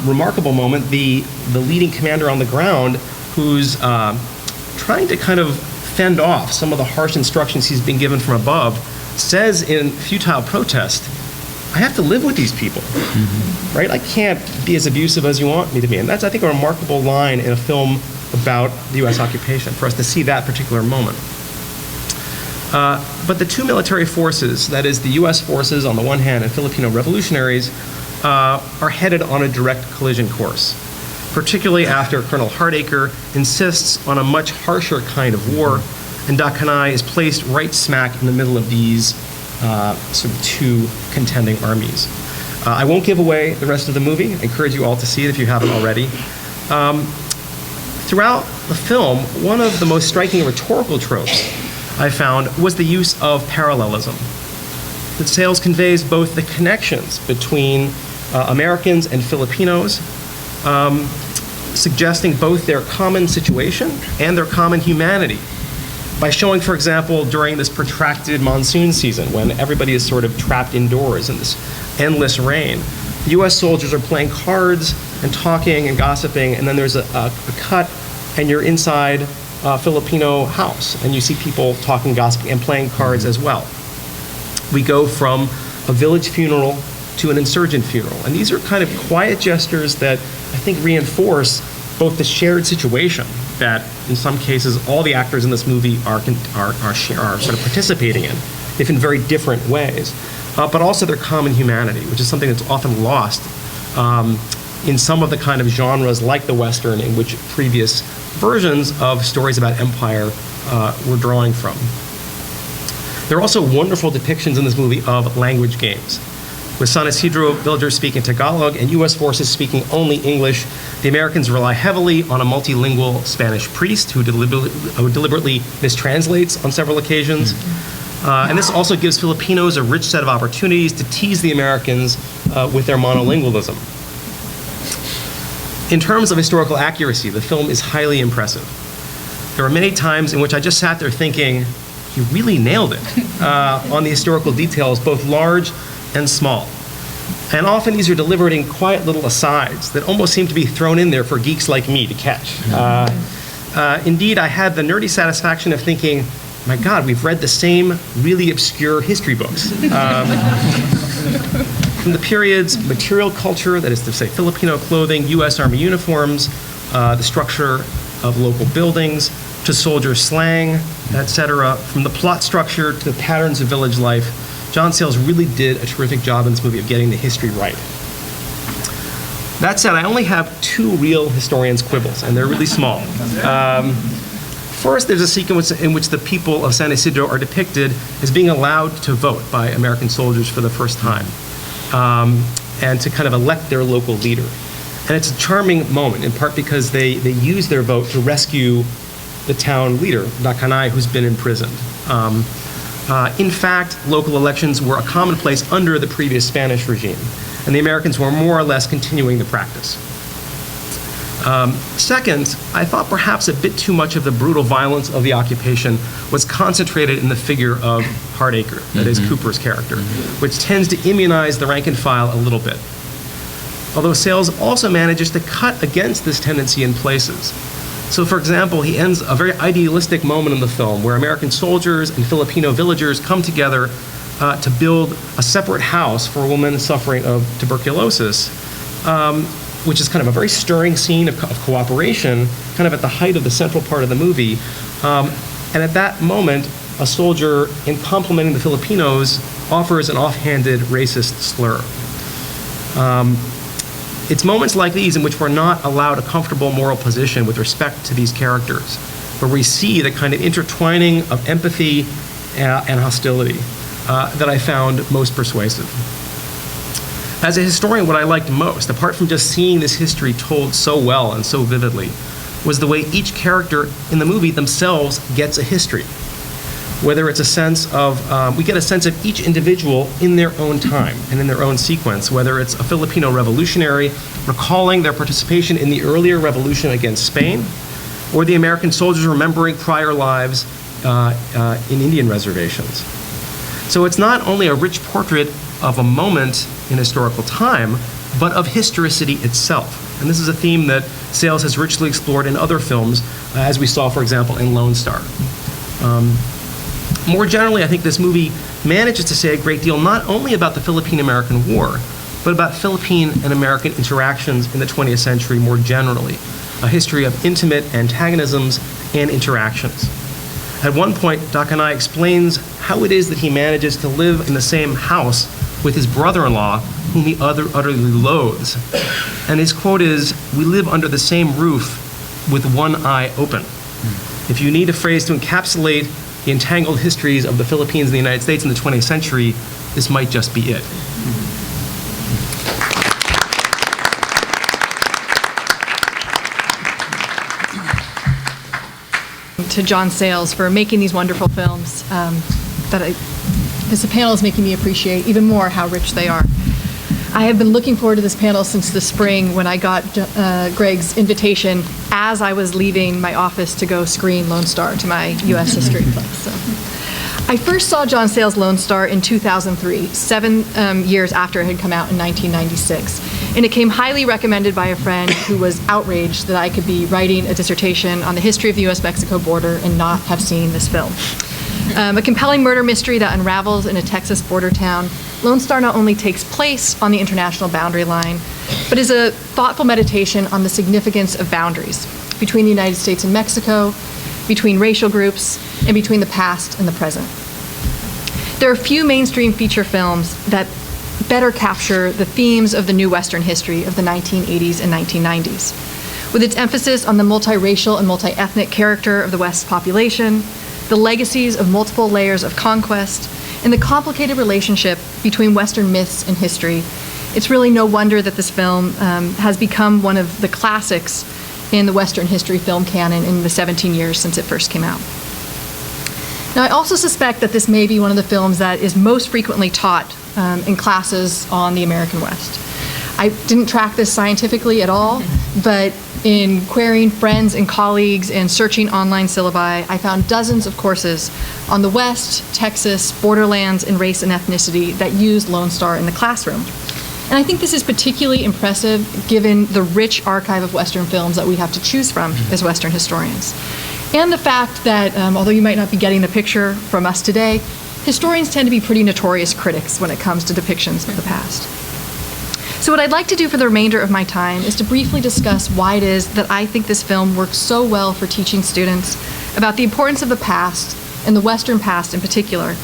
remarkable moment, the leading commander on the ground, who's trying to kind of fend off some of the harsh instructions he's been given from above, says in futile protest, I have to live with these people, right? I can't be as abusive as you want me to be. And that's, I think, a remarkable line in a film about the U.S. occupation, for us to see that particular moment. But the two military forces, that is the U.S. forces on the one hand and Filipino revolutionaries, are headed on a direct collision course, particularly after Colonel Hardacre insists on a much harsher kind of war, and Dakanai is placed right smack in the middle of these sort of two contending armies. I won't give away the rest of the movie. I encourage you all to see it if you haven't already. Throughout the film, one of the most striking rhetorical tropes I found was the use of parallelism. That Sayles conveys both the connections between Americans and Filipinos, suggesting both their common situation and their common humanity, by showing, for example, during this protracted monsoon season, when everybody is sort of trapped indoors in this endless rain, the U.S. soldiers are playing cards and talking and gossiping, and then there's a cut, and you're inside a Filipino house, and you see people talking, gossiping, and playing cards as well. We go from a village funeral to an insurgent funeral, and these are kind of quiet gestures that I think reinforce both the shared situation that, in some cases, all the actors in this movie are sort of participating in, if in very different ways, but also their common humanity, which is something that's often lost in some of the kind of genres like the Western, in which previous versions of stories about empire were drawing from. There are also wonderful depictions in this movie of language games, with San Isidro villagers speaking Tagalog and U.S. forces speaking only English. The Americans rely heavily on a multilingual Spanish priest who deliberately mistranslates on several occasions. And this also gives Filipinos a rich set of opportunities to tease the Americans with their monolingualism. In terms of historical accuracy, the film is highly impressive. There were many times in which I just sat there thinking, he really nailed it on the historical details, both large and small. And often these are delivered in quiet little asides that almost seem to be thrown in there for geeks like me to catch. Indeed, I had the nerdy satisfaction of thinking, my God, we've read the same really obscure history books. From the period's material culture, that is to say Filipino clothing, U.S. Army uniforms, the structure of local buildings, to soldier slang, etc., from the plot structure to the patterns of village life, John Sayles really did a terrific job in this movie of getting the history right. That said, I only have two real historians' quibbles, and they're really small. First, there's a sequence in which the people of San Isidro are depicted as being allowed to vote by American soldiers for the first time, and to kind of elect their local leader. And it's a charming moment, in part because they use their vote to rescue the town leader, Dakanai, who's been imprisoned. In fact, local elections were a commonplace under the previous Spanish regime, and the Americans were more or less continuing the practice. Second, I thought perhaps a bit too much of the brutal violence of the occupation was concentrated in the figure of Hardacre, that is Cooper's character, which tends to immunize the rank and file a little bit. Although Sayles also manages to cut against this tendency in places. So, for example, he ends a very idealistic moment in the film where American soldiers and Filipino villagers come together to build a separate house for a woman suffering of tuberculosis, which is kind of a very stirring scene of cooperation, kind of at the height of the central part of the movie. And at that moment, a soldier, in complimenting the Filipinos, offers an offhanded racist slur. It's moments like these in which we're not allowed a comfortable moral position with respect to these characters, where we see the kind of intertwining of empathy and hostility that I found most persuasive. As a historian, what I liked most, apart from just seeing this history told so well and so vividly, was the way each character in the movie themselves gets a history. whether it's a sense of, we get a sense of each individual in their own time and in their own sequence, whether it's a Filipino revolutionary recalling their participation in the earlier revolution against Spain, or the American soldiers remembering prior lives in Indian reservations. So it's not only a rich portrait of a moment in historical time, but of historicity itself. And this is a theme that Sayles has richly explored in other films, as we saw, for example, in Lone Star. More generally, I think this movie manages to say a great deal not only about the Philippine-American War, but about Philippine and American interactions in the 20th century more generally, a history of intimate antagonisms and interactions. At one point, Dakanai explains how it is that he manages to live in the same house with his brother-in-law, whom he utterly loathes. And his quote is, "We live under the same roof with one eye open." If you need a phrase to encapsulate the entangled histories of the Philippines and the United States in the 20th century, this might just be it. To John Sayles for making these wonderful films this panel is making me appreciate even more how rich they are. I have been looking forward to this panel since the spring when I got Gregg's invitation as I was leaving my office to go screen Lone Star to my U.S. history class. So. I first saw John Sayles' Lone Star in 2003, 7 years after it had come out in 1996. And it came highly recommended by a friend who was outraged that I could be writing a dissertation on the history of the U.S.-Mexico border and not have seen this film. A compelling murder mystery that unravels in a Texas border town, Lone Star not only takes place on the international boundary line, but is a thoughtful meditation on the significance of boundaries between the United States and Mexico, between racial groups, and between the past and the present. There are few mainstream feature films that better capture the themes of the new Western history of the 1980s and 1990s, with its emphasis on the multiracial and multi-ethnic character of the West's population, the legacies of multiple layers of conquest, and the complicated relationship between Western myths and history. It's really no wonder that this film has become one of the classics in the Western history film canon in the 17 years since it first came out. Now, I also suspect that this may be one of the films that is most frequently taught in classes on the American West. I didn't track this scientifically at all, but in querying friends and colleagues and searching online syllabi, I found dozens of courses on the West, Texas, borderlands, and race and ethnicity that used Lone Star in the classroom. And I think this is particularly impressive given the rich archive of Western films that we have to choose from as Western historians. And the fact that, although you might not be getting the picture from us today, historians tend to be pretty notorious critics when it comes to depictions of the past. So what I'd like to do for the remainder of my time is to briefly discuss why it is that I think this film works so well for teaching students about the importance of the past, and the Western past in particular,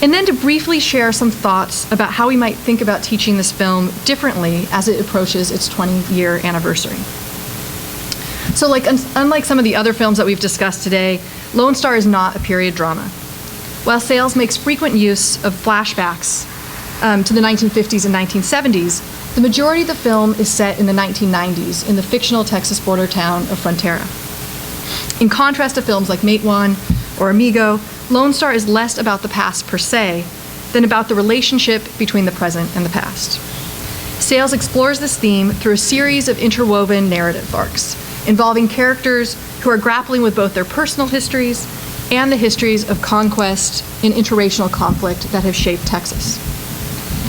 and then to briefly share some thoughts about how we might think about teaching this film differently as it approaches its 20-year anniversary. So unlike some of the other films that we've discussed today, Lone Star is not a period drama. While Sayles makes frequent use of flashbacks to the 1950s and 1970s, the majority of the film is set in the 1990s in the fictional Texas border town of Frontera. In contrast to films like Matewan or Amigo, Lone Star is less about the past per se than about the relationship between the present and the past. Sayles explores this theme through a series of interwoven narrative arcs involving characters who are grappling with both their personal histories and the histories of conquest and interracial conflict that have shaped Texas.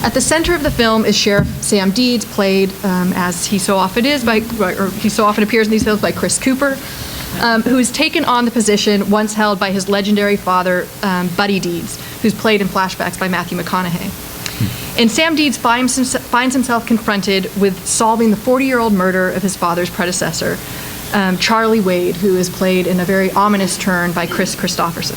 At the center of the film is Sheriff Sam Deeds, played as he so often appears in these films, by Chris Cooper, who has taken on the position once held by his legendary father, Buddy Deeds, who's played in flashbacks by Matthew McConaughey. And Sam Deeds finds himself confronted with solving the 40-year-old murder of his father's predecessor, Charlie Wade, who is played in a very ominous turn by Chris Christopherson.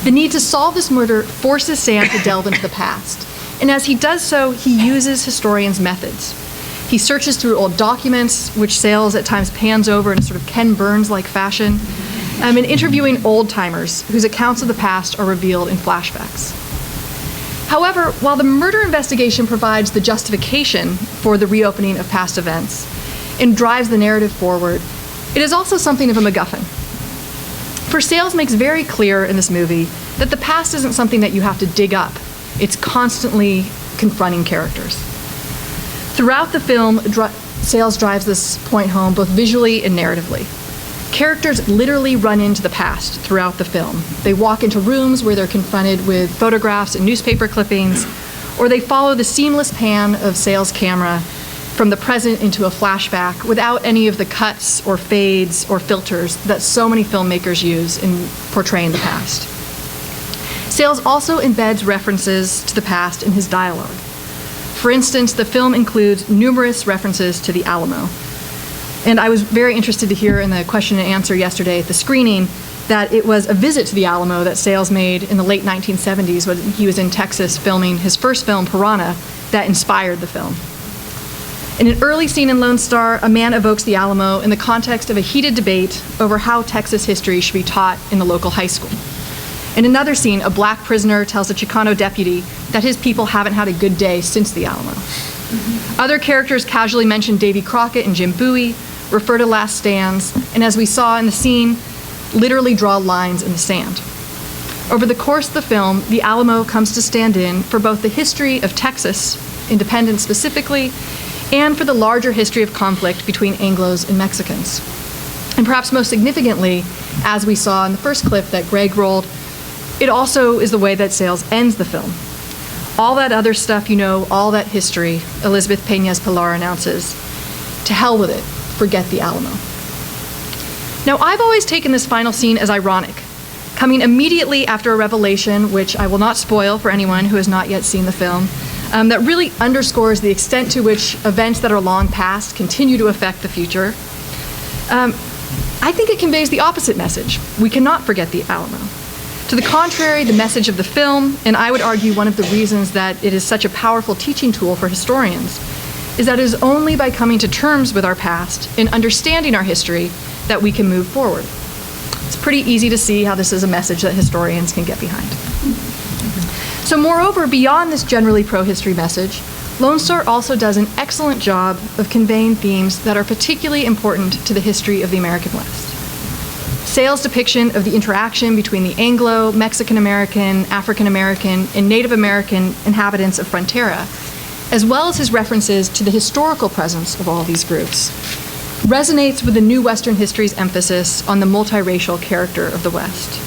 The need to solve this murder forces Sam to delve into the past. And as he does so, he uses historians' methods. He searches through old documents, which Sayles at times pans over in a sort of Ken Burns-like fashion, and interviewing old-timers whose accounts of the past are revealed in flashbacks. However, while the murder investigation provides the justification for the reopening of past events and drives the narrative forward, it is also something of a MacGuffin. For Sayles makes very clear in this movie that the past isn't something that you have to dig up. It's constantly confronting characters. Throughout the film, Sayles drives this point home both visually and narratively. Characters literally run into the past throughout the film. They walk into rooms where they're confronted with photographs and newspaper clippings, or they follow the seamless pan of Sayles' camera from the present into a flashback without any of the cuts or fades or filters that so many filmmakers use in portraying the past. Sayles also embeds references to the past in his dialogue. For instance, the film includes numerous references to the Alamo. And I was very interested to hear in the question and answer yesterday at the screening that it was a visit to the Alamo that Sayles made in the late 1970s when he was in Texas filming his first film, Piranha, that inspired the film. In an early scene in Lone Star, a man evokes the Alamo in the context of a heated debate over how Texas history should be taught in the local high school. In another scene, a black prisoner tells a Chicano deputy that his people haven't had a good day since the Alamo. Other characters casually mention Davy Crockett and Jim Bowie, refer to last stands, and as we saw in the scene, literally draw lines in the sand. Over the course of the film, the Alamo comes to stand in for both the history of Texas, independence specifically, and for the larger history of conflict between Anglos and Mexicans. And perhaps most significantly, as we saw in the first clip that Gregg rolled, it also is the way that Sayles ends the film. All that other stuff you know, all that history, Elizabeth Peñas Pilar announces, to hell with it, forget the Alamo. Now, I've always taken this final scene as ironic, coming immediately after a revelation, which I will not spoil for anyone who has not yet seen the film, that really underscores the extent to which events that are long past continue to affect the future. I think it conveys the opposite message. We cannot forget the Alamo. To the contrary, the message of the film, and I would argue one of the reasons that it is such a powerful teaching tool for historians, is that it is only by coming to terms with our past and understanding our history that we can move forward. It's pretty easy to see how this is a message that historians can get behind. So moreover, beyond this generally pro-history message, Lone Star also does an excellent job of conveying themes that are particularly important to the history of the American West. Sayles' depiction of the interaction between the Anglo, Mexican-American, African-American, and Native American inhabitants of Frontera, as well as his references to the historical presence of all these groups, resonates with the new Western history's emphasis on the multiracial character of the West.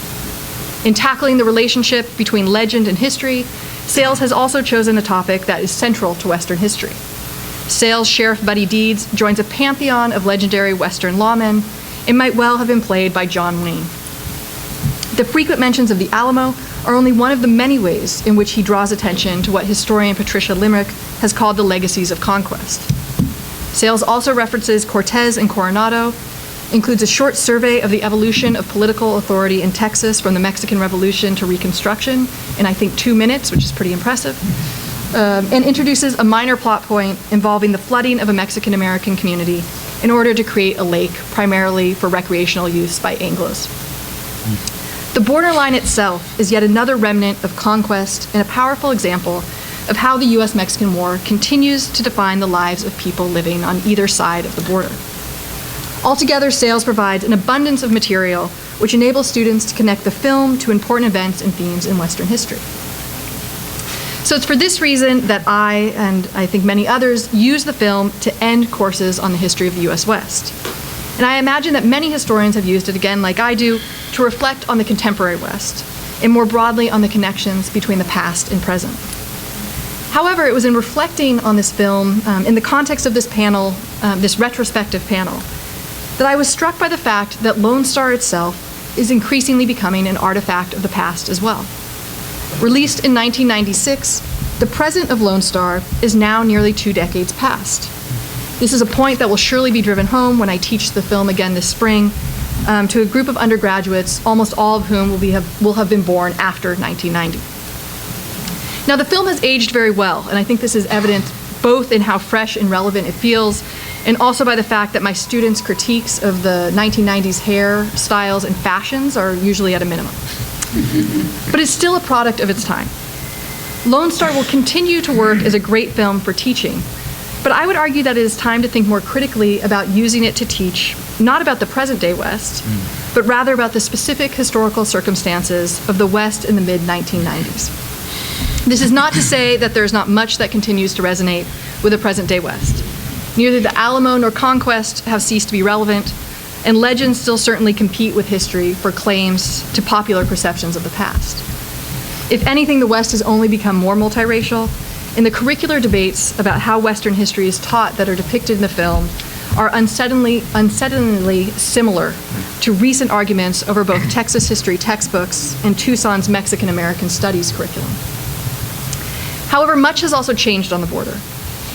In tackling the relationship between legend and history, Sayles has also chosen a topic that is central to Western history. Sayles' Sheriff Buddy Deeds joins a pantheon of legendary Western lawmen and might well have been played by John Wayne. The frequent mentions of the Alamo are only one of the many ways in which he draws attention to what historian Patricia Limerick has called the legacies of conquest. Sayles also references Cortez and Coronado, includes a short survey of the evolution of political authority in Texas from the Mexican Revolution to Reconstruction in, I think, 2 minutes, which is pretty impressive, and introduces a minor plot point involving the flooding of a Mexican-American community in order to create a lake, primarily for recreational use by Anglos. The borderline itself is yet another remnant of conquest and a powerful example of how the US-Mexican War continues to define the lives of people living on either side of the border. Altogether, Sayles provides an abundance of material which enables students to connect the film to important events and themes in Western history. So it's for this reason that I, and I think many others, use the film to end courses on the history of the US West. And I imagine that many historians have used it, again, like I do, to reflect on the contemporary West, and more broadly on the connections between the past and present. However, it was in reflecting on this film, in the context of this panel, this retrospective panel, that I was struck by the fact that Lone Star itself is increasingly becoming an artifact of the past as well. Released in 1996, the present of Lone Star is now nearly 2 decades past. This is a point that will surely be driven home when I teach the film again this spring to a group of undergraduates, almost all of whom will have been born after 1990. Now, the film has aged very well, and I think this is evident both in how fresh and relevant it feels, and also by the fact that my students' critiques of the 1990s hair, styles, and fashions are usually at a minimum. But it's still a product of its time. Lone Star will continue to work as a great film for teaching, But I would argue that it is time to think more critically about using it to teach, not about the present-day West, but rather about the specific historical circumstances of the West in the mid-1990s. This is not to say that there's not much that continues to resonate with the present-day West. Neither the Alamo nor conquest have ceased to be relevant, and legends still certainly compete with history for claims to popular perceptions of the past. If anything, the West has only become more multiracial, and the curricular debates about how Western history is taught that are depicted in the film are unsettlingly similar to recent arguments over both Texas history textbooks and Tucson's Mexican-American Studies curriculum. However, much has also changed on the border.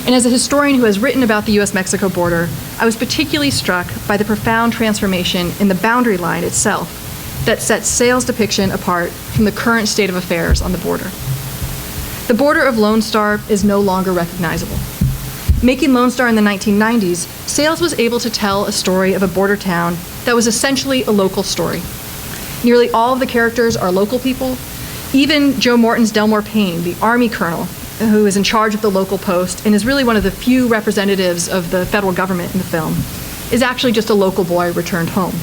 And as a historian who has written about the US-Mexico border, I was particularly struck by the profound transformation in the boundary line itself that sets Sayles' depiction apart from the current state of affairs on the border. The border of Lone Star is no longer recognizable. Making Lone Star in the 1990s, Sayles was able to tell a story of a border town that was essentially a local story. Nearly all of the characters are local people. Even Joe Morton's Delmore Payne, the Army colonel, who is in charge of the local post and is really one of the few representatives of the federal government in the film, is actually just a local boy returned home.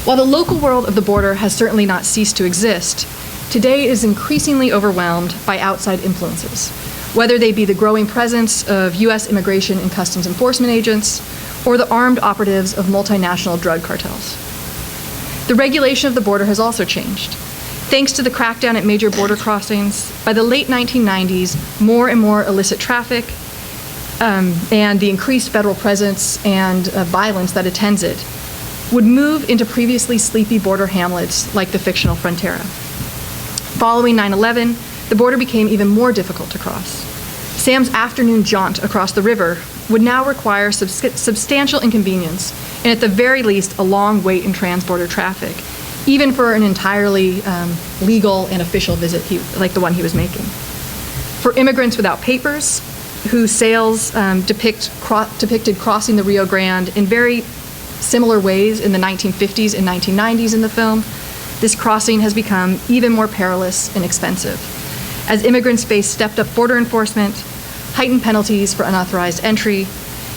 While the local world of the border has certainly not ceased to exist, today it is increasingly overwhelmed by outside influences, whether they be the growing presence of US immigration and customs enforcement agents or the armed operatives of multinational drug cartels. The regulation of the border has also changed. Thanks to the crackdown at major border crossings, by the late 1990s, more and more illicit traffic and the increased federal presence and violence that attends it would move into previously sleepy border hamlets like the fictional Frontera. Following 9/11, the border became even more difficult to cross. Sam's afternoon jaunt across the river would now require substantial inconvenience and at the very least a long wait in trans-border traffic, even for an entirely legal and official visit like the one he was making. For immigrants without papers, who Sayles depicted crossing the Rio Grande in very similar ways in the 1950s and 1990s in the film, this crossing has become even more perilous and expensive, as immigrants face stepped-up border enforcement, heightened penalties for unauthorized entry,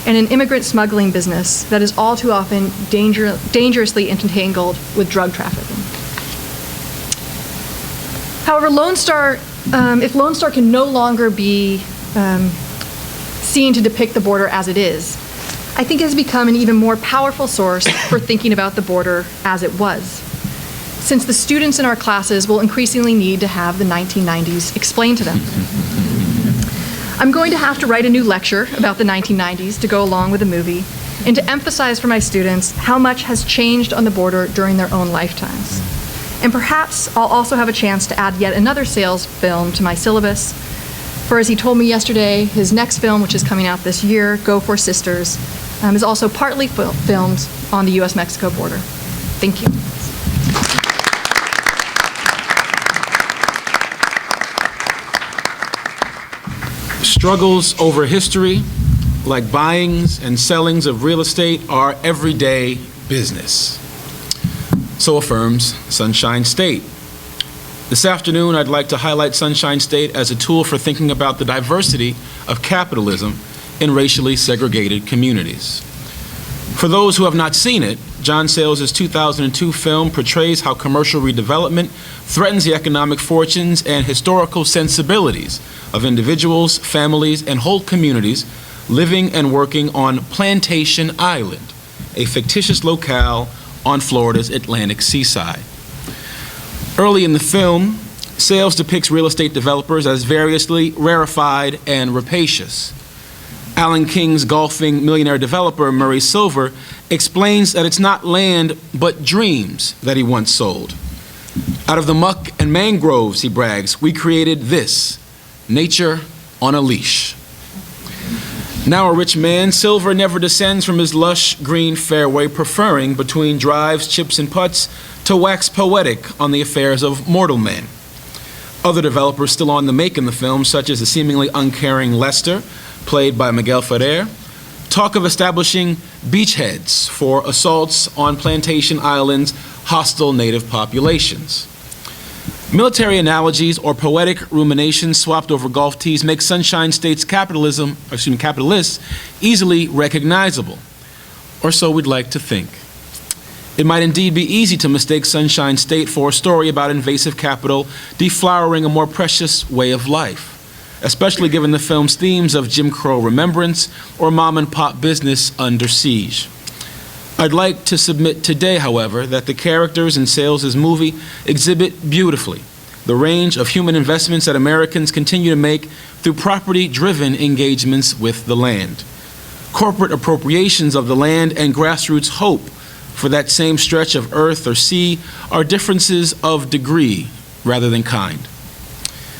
and an immigrant smuggling business that is all too often dangerously entangled with drug trafficking. However, if Lone Star can no longer be seen to depict the border as it is, I think it has become an even more powerful source for thinking about the border as it was, since the students in our classes will increasingly need to have the 1990s explained to them. I'm going to have to write a new lecture about the 1990s to go along with the movie and to emphasize for my students how much has changed on the border during their own lifetimes. And perhaps I'll also have a chance to add yet another Sayles film to my syllabus, for as he told me yesterday, his next film, which is coming out this year, Go for Sisters, is also partly filmed on the US-Mexico border. Thank you. Struggles over history, like buyings and sellings of real estate, are everyday business. So affirms Sunshine State. This afternoon, I'd like to highlight Sunshine State as a tool for thinking about the diversity of capitalism in racially segregated communities. For those who have not seen it, John Sayles' 2002 film portrays how commercial redevelopment threatens the economic fortunes and historical sensibilities of individuals, families, and whole communities living and working on Plantation Island, a fictitious locale on Florida's Atlantic seaside. Early in the film, Sayles depicts real estate developers as variously rarefied and rapacious. Alan King's golfing millionaire developer, Murray Silver, explains that it's not land but dreams that he once sold. Out of the muck and mangroves, he brags, we created this, nature on a leash. Now a rich man, Silver never descends from his lush green fairway, preferring between drives, chips, and putts to wax poetic on the affairs of mortal men. Other developers still on the make in the film, such as the seemingly uncaring Lester, played by Miguel Ferrer, talk of establishing beachheads for assaults on Plantation Island's hostile native populations. Military analogies or poetic ruminations swapped over golf tees make Sunshine State's capitalists easily recognizable, or so we'd like to think. It might indeed be easy to mistake Sunshine State for a story about invasive capital deflowering a more precious way of life, especially given the film's themes of Jim Crow remembrance or mom-and-pop business under siege. I'd like to submit today, however, that the characters in Sayles' movie exhibit beautifully the range of human investments that Americans continue to make through property-driven engagements with the land. Corporate appropriations of the land and grassroots hope for that same stretch of earth or sea are differences of degree rather than kind.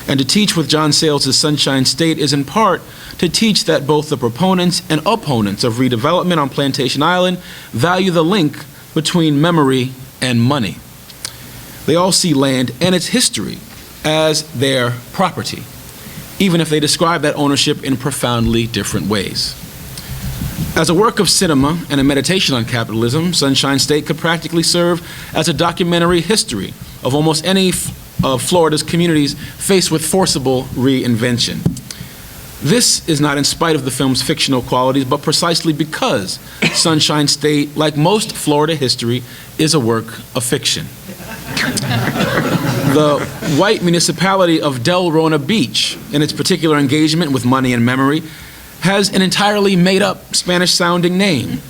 And to teach with John Sayles' Sunshine State is in part to teach that both the proponents and opponents of redevelopment on Plantation Island value the link between memory and money. They all see land and its history as their property, even if they describe that ownership in profoundly different ways. As a work of cinema and a meditation on capitalism, Sunshine State could practically serve as a documentary history of almost any of Florida's communities faced with forcible reinvention. This is not in spite of the film's fictional qualities, but precisely because Sunshine State, like most Florida history, is a work of fiction. The white municipality of Del Rona Beach, in its particular engagement with money and memory, has an entirely made-up Spanish-sounding name.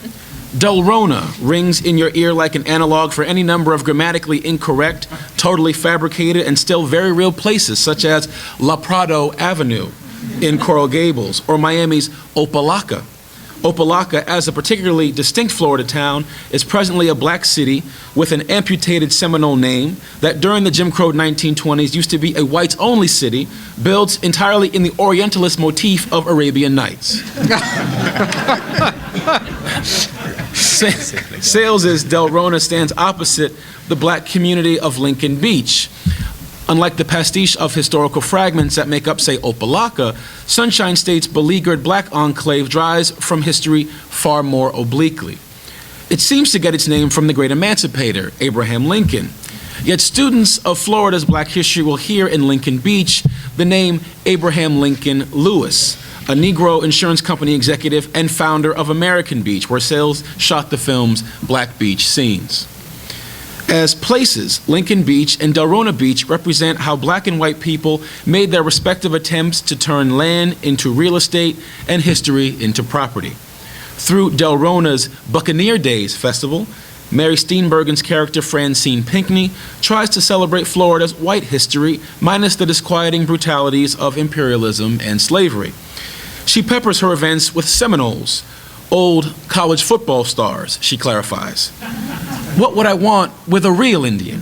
Del Rona rings in your ear like an analog for any number of grammatically incorrect, totally fabricated, and still very real places, such as La Prado Avenue in Coral Gables, or Miami's Opalaca. Opalaca, as a particularly distinct Florida town, is presently a black city with an amputated Seminole name that during the Jim Crow 1920s used to be a whites-only city built entirely in the Orientalist motif of Arabian Nights. Sayles' Del Rona stands opposite the black community of Lincoln Beach. Unlike the pastiche of historical fragments that make up, say, Opalaca, Sunshine State's beleaguered black enclave draws from history far more obliquely. It seems to get its name from the great emancipator, Abraham Lincoln. Yet students of Florida's black history will hear in Lincoln Beach the name Abraham Lincoln Lewis, a Negro insurance company executive and founder of American Beach, where Sayles shot the film's Black Beach scenes. As places, Lincoln Beach and Del Rona Beach represent how black and white people made their respective attempts to turn land into real estate and history into property. Through Del Rona's Buccaneer Days Festival, Mary Steenburgen's character Francine Pinckney tries to celebrate Florida's white history minus the disquieting brutalities of imperialism and slavery. She peppers her events with Seminoles, old college football stars, she clarifies. What would I want with a real Indian?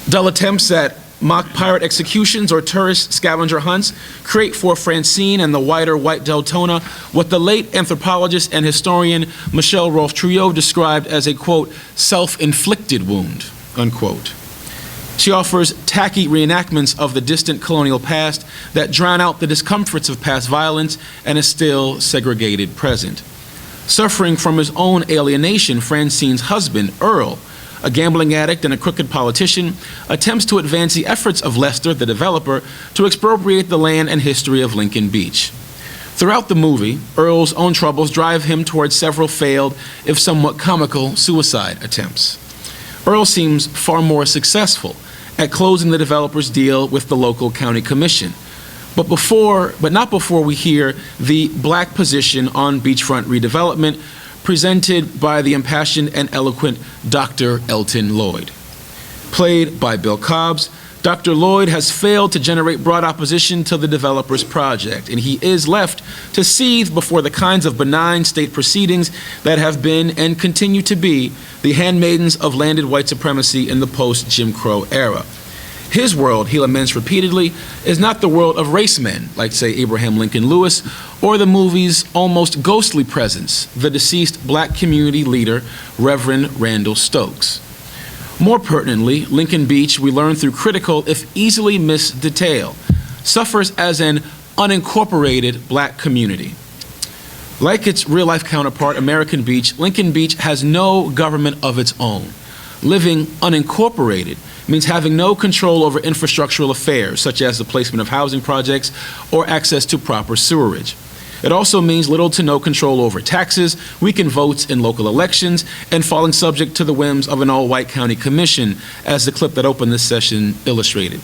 Dull attempts at mock pirate executions or tourist scavenger hunts create for Francine and the wider white Deltona what the late anthropologist and historian Michelle Rolfe-Trouillot described as a, quote, self-inflicted wound, unquote. She offers tacky reenactments of the distant colonial past that drown out the discomforts of past violence and a still segregated present. Suffering from his own alienation, Francine's husband, Earl, a gambling addict and a crooked politician, attempts to advance the efforts of Lester, the developer, to expropriate the land and history of Lincoln Beach. Throughout the movie, Earl's own troubles drive him towards several failed, if somewhat comical, suicide attempts. Earl seems far more successful at closing the developer's deal with the local county commission. But not before we hear the black position on beachfront redevelopment presented by the impassioned and eloquent Dr. Elton Lloyd. Played by Bill Cobbs, Dr. Lloyd has failed to generate broad opposition to the developer's project, and he is left to seethe before the kinds of benign state proceedings that have been and continue to be the handmaidens of landed white supremacy in the post-Jim Crow era. His world, he laments repeatedly, is not the world of race men, like, say, Abraham Lincoln Lewis, or the movie's almost ghostly presence, the deceased black community leader, Reverend Randall Stokes. More pertinently, Lincoln Beach, we learn through critical, if easily missed detail, suffers as an unincorporated black community. Like its real-life counterpart, American Beach, Lincoln Beach has no government of its own. Living unincorporated means having no control over infrastructural affairs, such as the placement of housing projects or access to proper sewerage. It also means little to no control over taxes, weakened votes in local elections, and falling subject to the whims of an all-white county commission, as the clip that opened this session illustrated.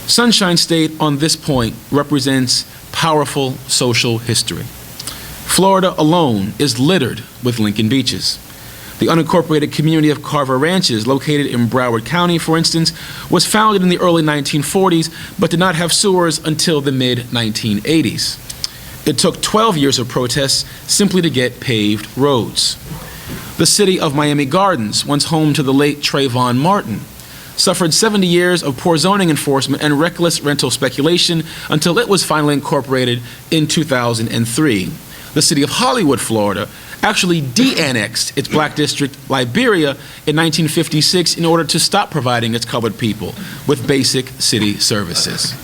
Sunshine State, on this point, represents powerful social history. Florida alone is littered with Lincoln beaches. The unincorporated community of Carver Ranches, located in Broward County, for instance, was founded in the early 1940s, but did not have sewers until the mid-1980s. It took 12 years of protests simply to get paved roads. The city of Miami Gardens, once home to the late Trayvon Martin, suffered 70 years of poor zoning enforcement and reckless rental speculation until it was finally incorporated in 2003. The city of Hollywood, Florida, actually de-annexed its black district, Liberia, in 1956 in order to stop providing its colored people with basic city services.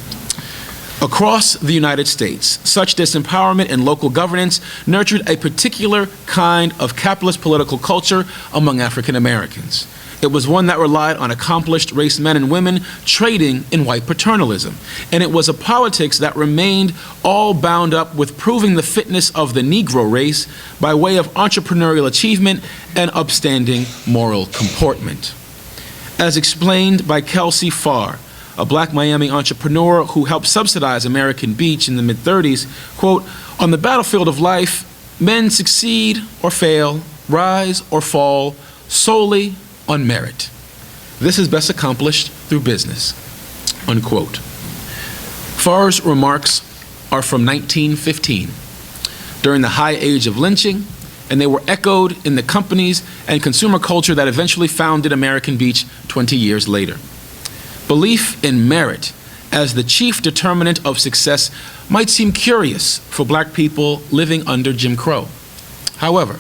Across the United States, such disempowerment in local governance nurtured a particular kind of capitalist political culture among African Americans. It was one that relied on accomplished race men and women trading in white paternalism. And it was a politics that remained all bound up with proving the fitness of the Negro race by way of entrepreneurial achievement and upstanding moral comportment. As explained by Kelsey Farr, a black Miami entrepreneur who helped subsidize American Beach in the mid-30s, quote, "On the battlefield of life, men succeed or fail, rise or fall solely on merit. This is best accomplished through business," unquote. Farr's remarks are from 1915, during the high age of lynching, and they were echoed in the companies and consumer culture that eventually founded American Beach 20 years later. Belief in merit as the chief determinant of success might seem curious for black people living under Jim Crow. However,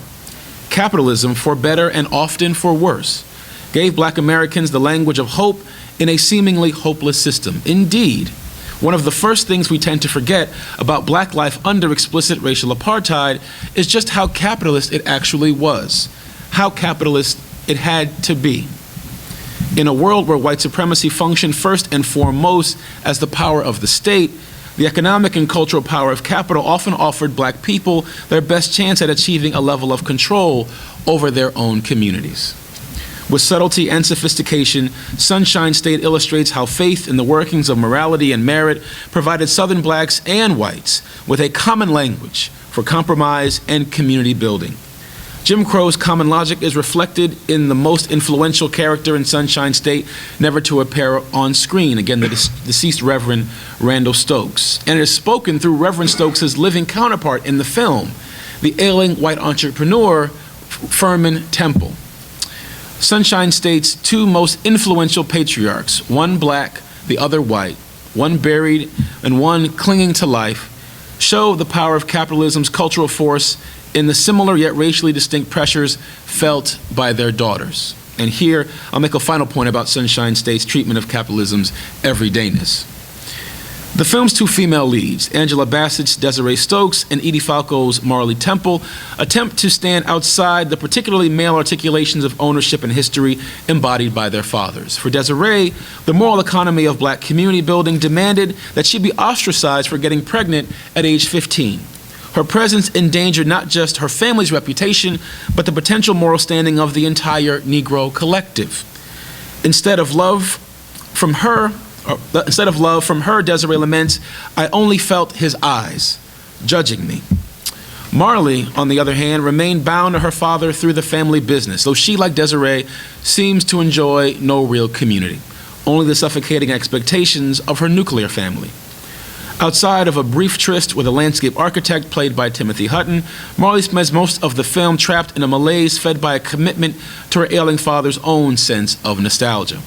capitalism, for better and often for worse, gave black Americans the language of hope in a seemingly hopeless system. Indeed, one of the first things we tend to forget about black life under explicit racial apartheid is just how capitalist it actually was, how capitalist it had to be. In a world where white supremacy functioned first and foremost as the power of the state, the economic and cultural power of capital often offered black people their best chance at achieving a level of control over their own communities. With subtlety and sophistication, Sunshine State illustrates how faith in the workings of morality and merit provided Southern blacks and whites with a common language for compromise and community building. Jim Crow's common logic is reflected in the most influential character in Sunshine State never to appear on screen, again, the deceased Reverend Randall Stokes. And it is spoken through Reverend Stokes' living counterpart in the film, the ailing white entrepreneur, Furman Temple. Sunshine State's two most influential patriarchs, one black, the other white, one buried and one clinging to life, show the power of capitalism's cultural force in the similar yet racially distinct pressures felt by their daughters. And here, I'll make a final point about Sunshine State's treatment of capitalism's everydayness. The film's two female leads, Angela Bassett's Desiree Stokes and Edie Falco's Marley Temple, attempt to stand outside the particularly male articulations of ownership and history embodied by their fathers. For Desiree, the moral economy of black community building demanded that she be ostracized for getting pregnant at age 15. Her presence endangered not just her family's reputation, but the potential moral standing of the entire Negro collective. Instead of love from her, Desiree laments, "I only felt his eyes judging me." Marley, on the other hand, remained bound to her father through the family business, though she, like Desiree, seems to enjoy no real community, only the suffocating expectations of her nuclear family. Outside of a brief tryst with a landscape architect played by Timothy Hutton, Marley spends most of the film trapped in a malaise fed by a commitment to her ailing father's own sense of nostalgia.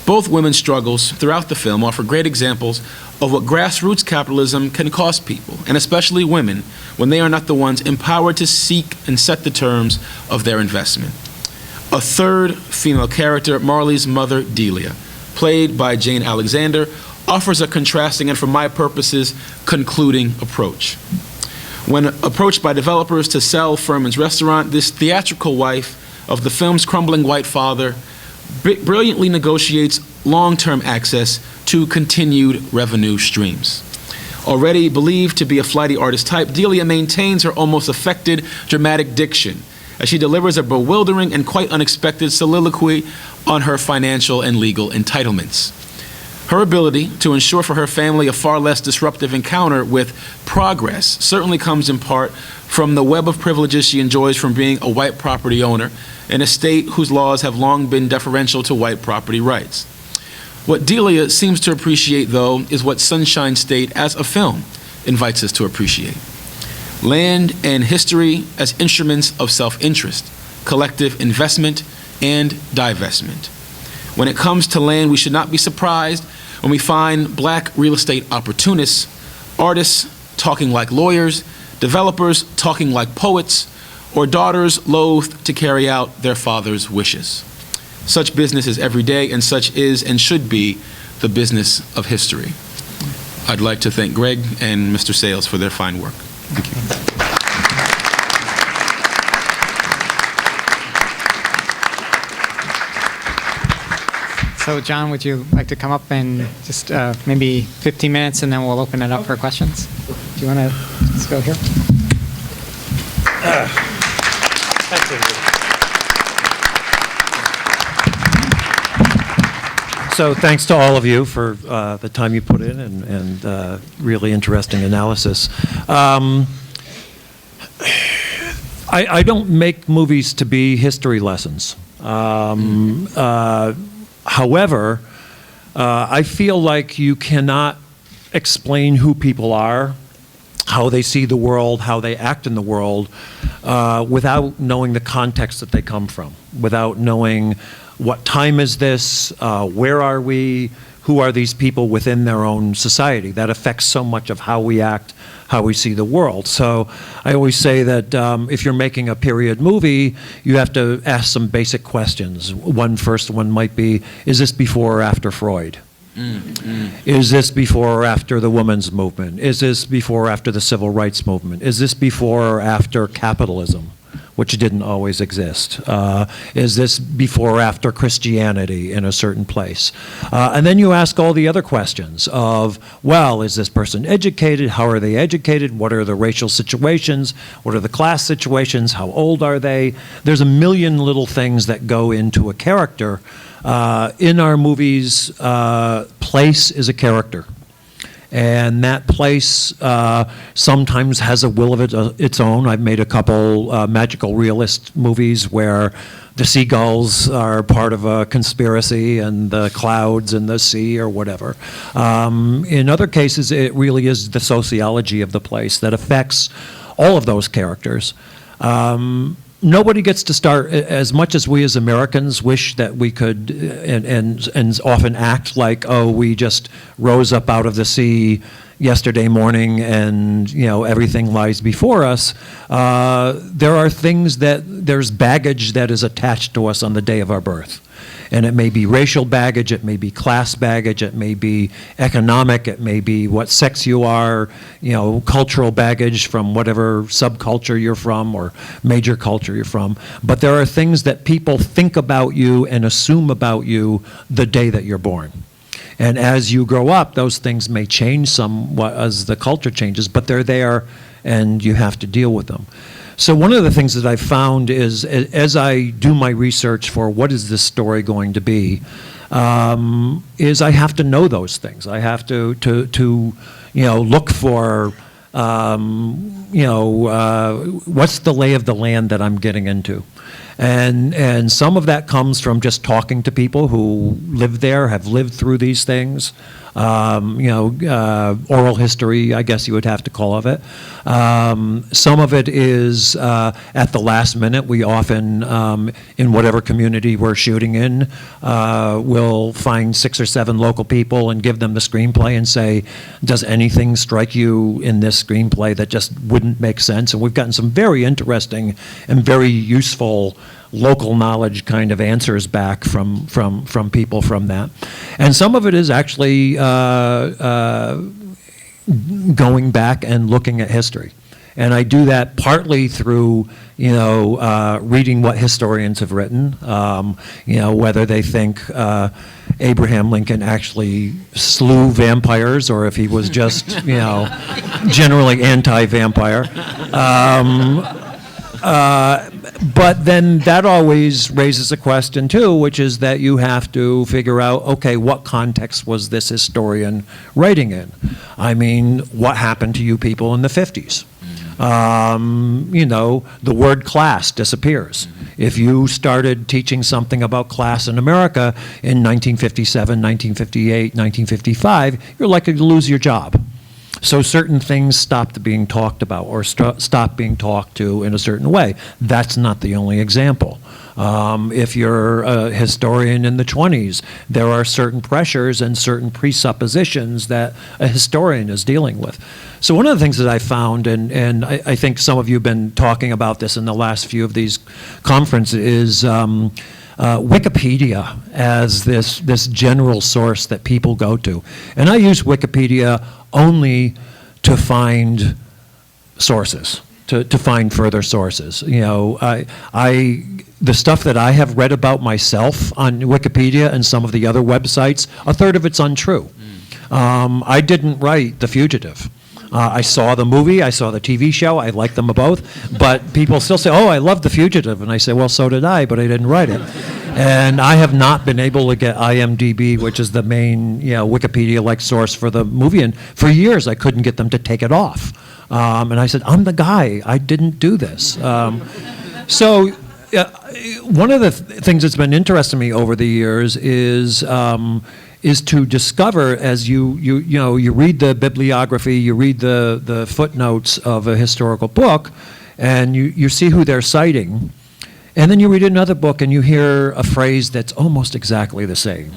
Both women's struggles throughout the film offer great examples of what grassroots capitalism can cost people, and especially women, when they are not the ones empowered to seek and set the terms of their investment. A third female character, Marley's mother, Delia, played by Jane Alexander, offers a contrasting and, for my purposes, concluding approach. When approached by developers to sell Furman's restaurant, this theatrical wife of the film's crumbling white father brilliantly negotiates long-term access to continued revenue streams. Already believed to be a flighty artist type, Delia maintains her almost affected dramatic diction as she delivers a bewildering and quite unexpected soliloquy on her financial and legal entitlements. Her ability to ensure for her family a far less disruptive encounter with progress certainly comes in part from the web of privileges she enjoys from being a white property owner in a state whose laws have long been deferential to white property rights. What Delia seems to appreciate, though, is what Sunshine State as a film invites us to appreciate. Land and history as instruments of self-interest, collective investment, and divestment. When it comes to land, we should not be surprised when we find black real estate opportunists, artists talking like lawyers, developers talking like poets, or daughters loath to carry out their father's wishes. Such business is every day, and such is and should be the business of history. I'd like to thank Gregg and Mr. Sayles for their fine work. Thank you. So, John, would you like to come up and just maybe 15 minutes, and then we'll open it up for questions? Do you want to just go here? So thanks to all of you for the time you put in and really interesting analysis. I don't make movies to be history lessons. However, I feel like you cannot explain who people are, how they see the world, how they act in the world, without knowing the context that they come from, without knowing what time is this, where are we, who are these people within their own society. That affects so much of how we act, how we see the world. So I always say that if you're making a period movie, you have to ask some basic questions. First one might be, is this before or after Freud? Is this before or after the women's movement? Is this before or after the civil rights movement? Is this before or after capitalism, which didn't always exist? Is this before or after Christianity in a certain place? And then you ask all the other questions of, well, is this person educated? How are they educated? What are the racial situations? What are the class situations? How old are they? There's a million little things that go into a character. In our movies, place is a character. And that place sometimes has a will of its own. I've made a couple magical realist movies where the seagulls are part of a conspiracy and the clouds and the sea or whatever. In other cases, it really is the sociology of the place that affects all of those characters. Nobody gets to start, as much as we as Americans wish that we could, and often act like, oh, we just rose up out of the sea yesterday morning and, you know, everything lies before us. There are things there's baggage that is attached to us on the day of our birth. And it may be racial baggage, it may be class baggage, it may be economic, it may be what sex you are, you know, cultural baggage from whatever subculture you're from or major culture you're from. But there are things that people think about you and assume about you the day that you're born. And as you grow up, those things may change somewhat as the culture changes, but they're there and you have to deal with them. So one of the things that I've found is, as I do my research for what is this story going to be, is I have to know those things. I have to you know, look for, you know, what's the lay of the land that I'm getting into. And some of that comes from just talking to people who live there, have lived through these things. You know, oral history, I guess you would have to call of it. Some of it is at the last minute. We often, in whatever community we're shooting in, we'll find 6 or 7 local people and give them the screenplay and say, does anything strike you in this screenplay that just wouldn't make sense? And we've gotten some very interesting and very useful local knowledge kind of answers back from people from that. And some of it is actually going back and looking at history. And I do that partly through, reading what historians have written, whether they think Abraham Lincoln actually slew vampires or if he was just, generally anti-vampire. But then that always raises a question too, which is that you have to figure out, okay, what context was this historian writing in? I mean, what happened to you people in the 50s? The word class disappears. If you started teaching something about class in America in 1957, 1958, 1955, you're likely to lose your job. So certain things stopped being talked about or stopped being talked to in a certain way. That's not the only example. If you're a historian in the 20s, there are certain pressures and certain presuppositions that a historian is dealing with. So one of the things that I found, and I think some of you have been talking about this in the last few of these conferences, is Wikipedia as this general source that people go to. And I use Wikipedia only to find sources, to find further sources. The stuff that I have read about myself on Wikipedia and some of the other websites, a third of it's untrue. I didn't write The Fugitive. I saw the movie, I saw the TV show, I like them both, but people still say, oh, I love The Fugitive, and I say, well, so did I, but I didn't write it. And I have not been able to get IMDb, which is the main Wikipedia-like source for the movie, and for years I couldn't get them to take it off. And I said, I'm the guy, I didn't do this. So one of the things that's been interesting to me over the years is to discover, as you read the bibliography, you read the footnotes of a historical book, and you see who they're citing, and then you read another book and you hear a phrase that's almost exactly the same,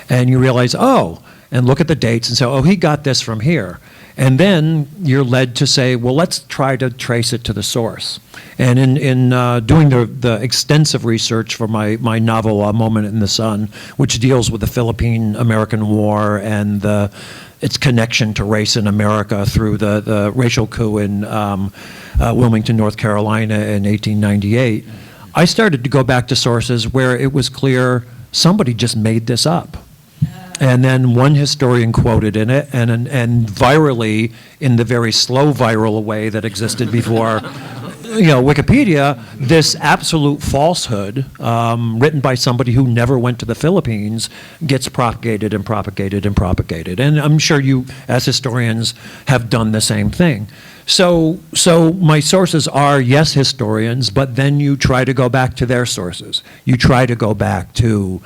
and you realize, and look at the dates and say, he got this from here. And then you're led to say, well, let's try to trace it to the source. And in doing the extensive research for my novel, A Moment in the Sun, which deals with the Philippine-American War and its connection to race in America through the racial coup in Wilmington, North Carolina in 1898, I started to go back to sources where it was clear somebody just made this up. And then one historian quoted in it, and virally, in the very slow viral way that existed before Wikipedia, this absolute falsehood written by somebody who never went to the Philippines gets propagated and propagated and propagated. And I'm sure you, as historians, have done the same thing. So my sources are, yes, historians, but then you try to go back to their sources. You try to go back to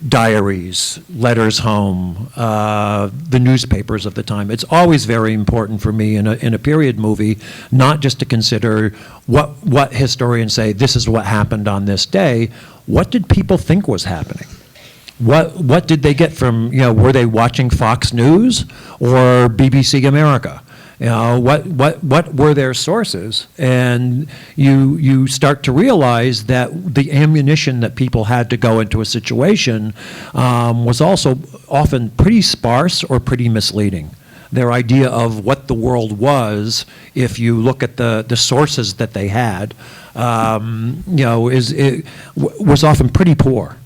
diaries, letters home, the newspapers of the time. It's always very important for me in a period movie, not just to consider what historians say, this is what happened on this day. What did people think was happening? What did they get from, were they watching Fox News or BBC America? What were their sources? And you start to realize that the ammunition that people had to go into a situation was also often pretty sparse or pretty misleading. Their idea of what the world was, if you look at the sources that they had, was often pretty poor.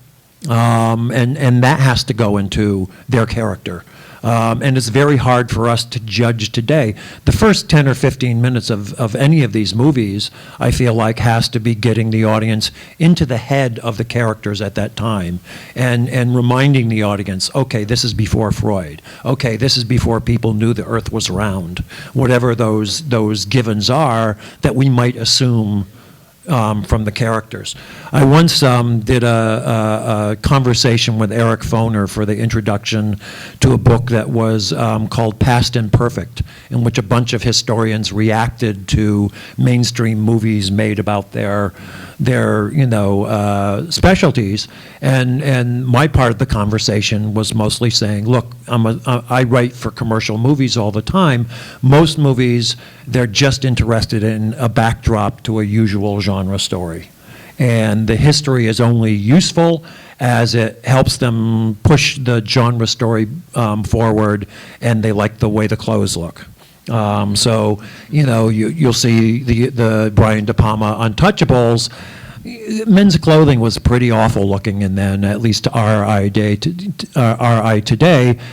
And that has to go into their character. And it's very hard for us to judge today. The first 10 or 15 minutes of any of these movies, I feel like, has to be getting the audience into the head of the characters at that time and reminding the audience, okay, this is before Freud. Okay, this is before people knew the earth was round. Whatever those givens are that we might assume from the characters. I once did a conversation with Eric Foner for the introduction to a book that was called Past Imperfect, in which a bunch of historians reacted to mainstream movies made about their specialties. And my part of the conversation was mostly saying, look, I write for commercial movies all the time. Most movies, they're just interested in a backdrop to a usual genre story. And the history is only useful as it helps them push the genre story forward, and they like the way the clothes look. So, you'll see the Brian De Palma Untouchables. Men's clothing was pretty awful looking, and then at least to our eye today,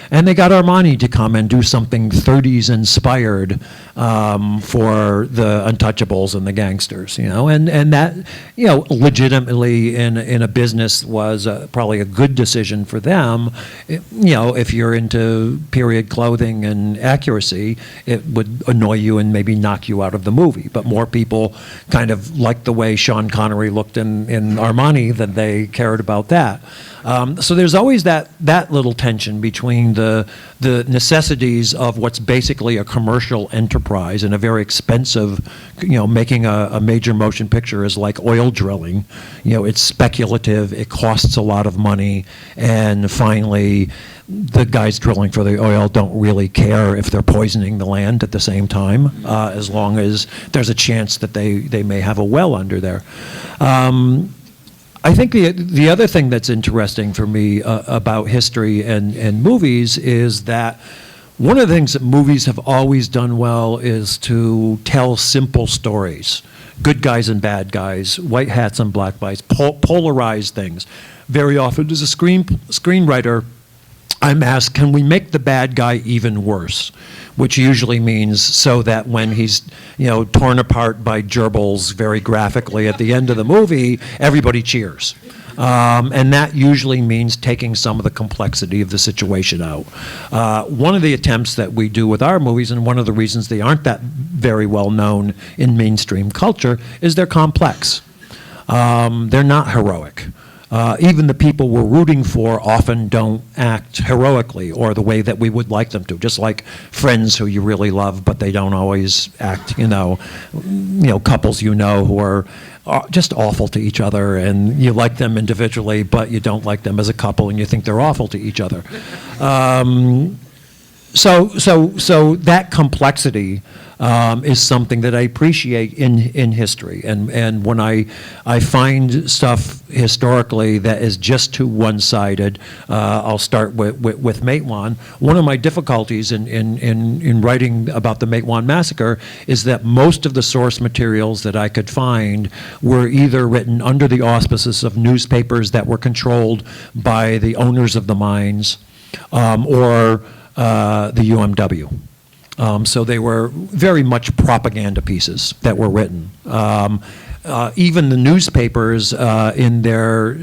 and they got Armani to come and do something 30s inspired for the Untouchables and the gangsters, and that legitimately in a business was probably a good decision for them. If you're into period clothing and accuracy, it would annoy you and maybe knock you out of the movie. But more people kind of liked the way Sean Connery looked in Armani than they cared about that. So there's always that little tension between the necessities of what's basically a commercial enterprise and a very expensive, making a major motion picture is like oil drilling. It's speculative, it costs a lot of money, and finally, the guys drilling for the oil don't really care if they're poisoning the land at the same time, as long as there's a chance that they may have a well under there. I think the other thing that's interesting for me about history and movies is that one of the things that movies have always done well is to tell simple stories. Good guys and bad guys, white hats and black guys, polarized things. Very often as a screenwriter, I'm asked, can we make the bad guy even worse? Which usually means so that when he's, torn apart by gerbils very graphically at the end of the movie, everybody cheers. And that usually means taking some of the complexity of the situation out. One of the attempts that we do with our movies, and one of the reasons they aren't that very well known in mainstream culture, is they're complex. They're not heroic. Even the people we're rooting for often don't act heroically or the way that we would like them to. Just like friends who you really love, but they don't always act. Couples who are just awful to each other, and you like them individually, but you don't like them as a couple, and you think they're awful to each other. So that complexity is something that I appreciate in history, and when I find stuff historically that is just too one-sided, I'll start with Matewan. One of my difficulties in writing about the Matewan massacre is that most of the source materials that I could find were either written under the auspices of newspapers that were controlled by the owners of the mines, or the UMW. So they were very much propaganda pieces that were written. Even the newspapers, in their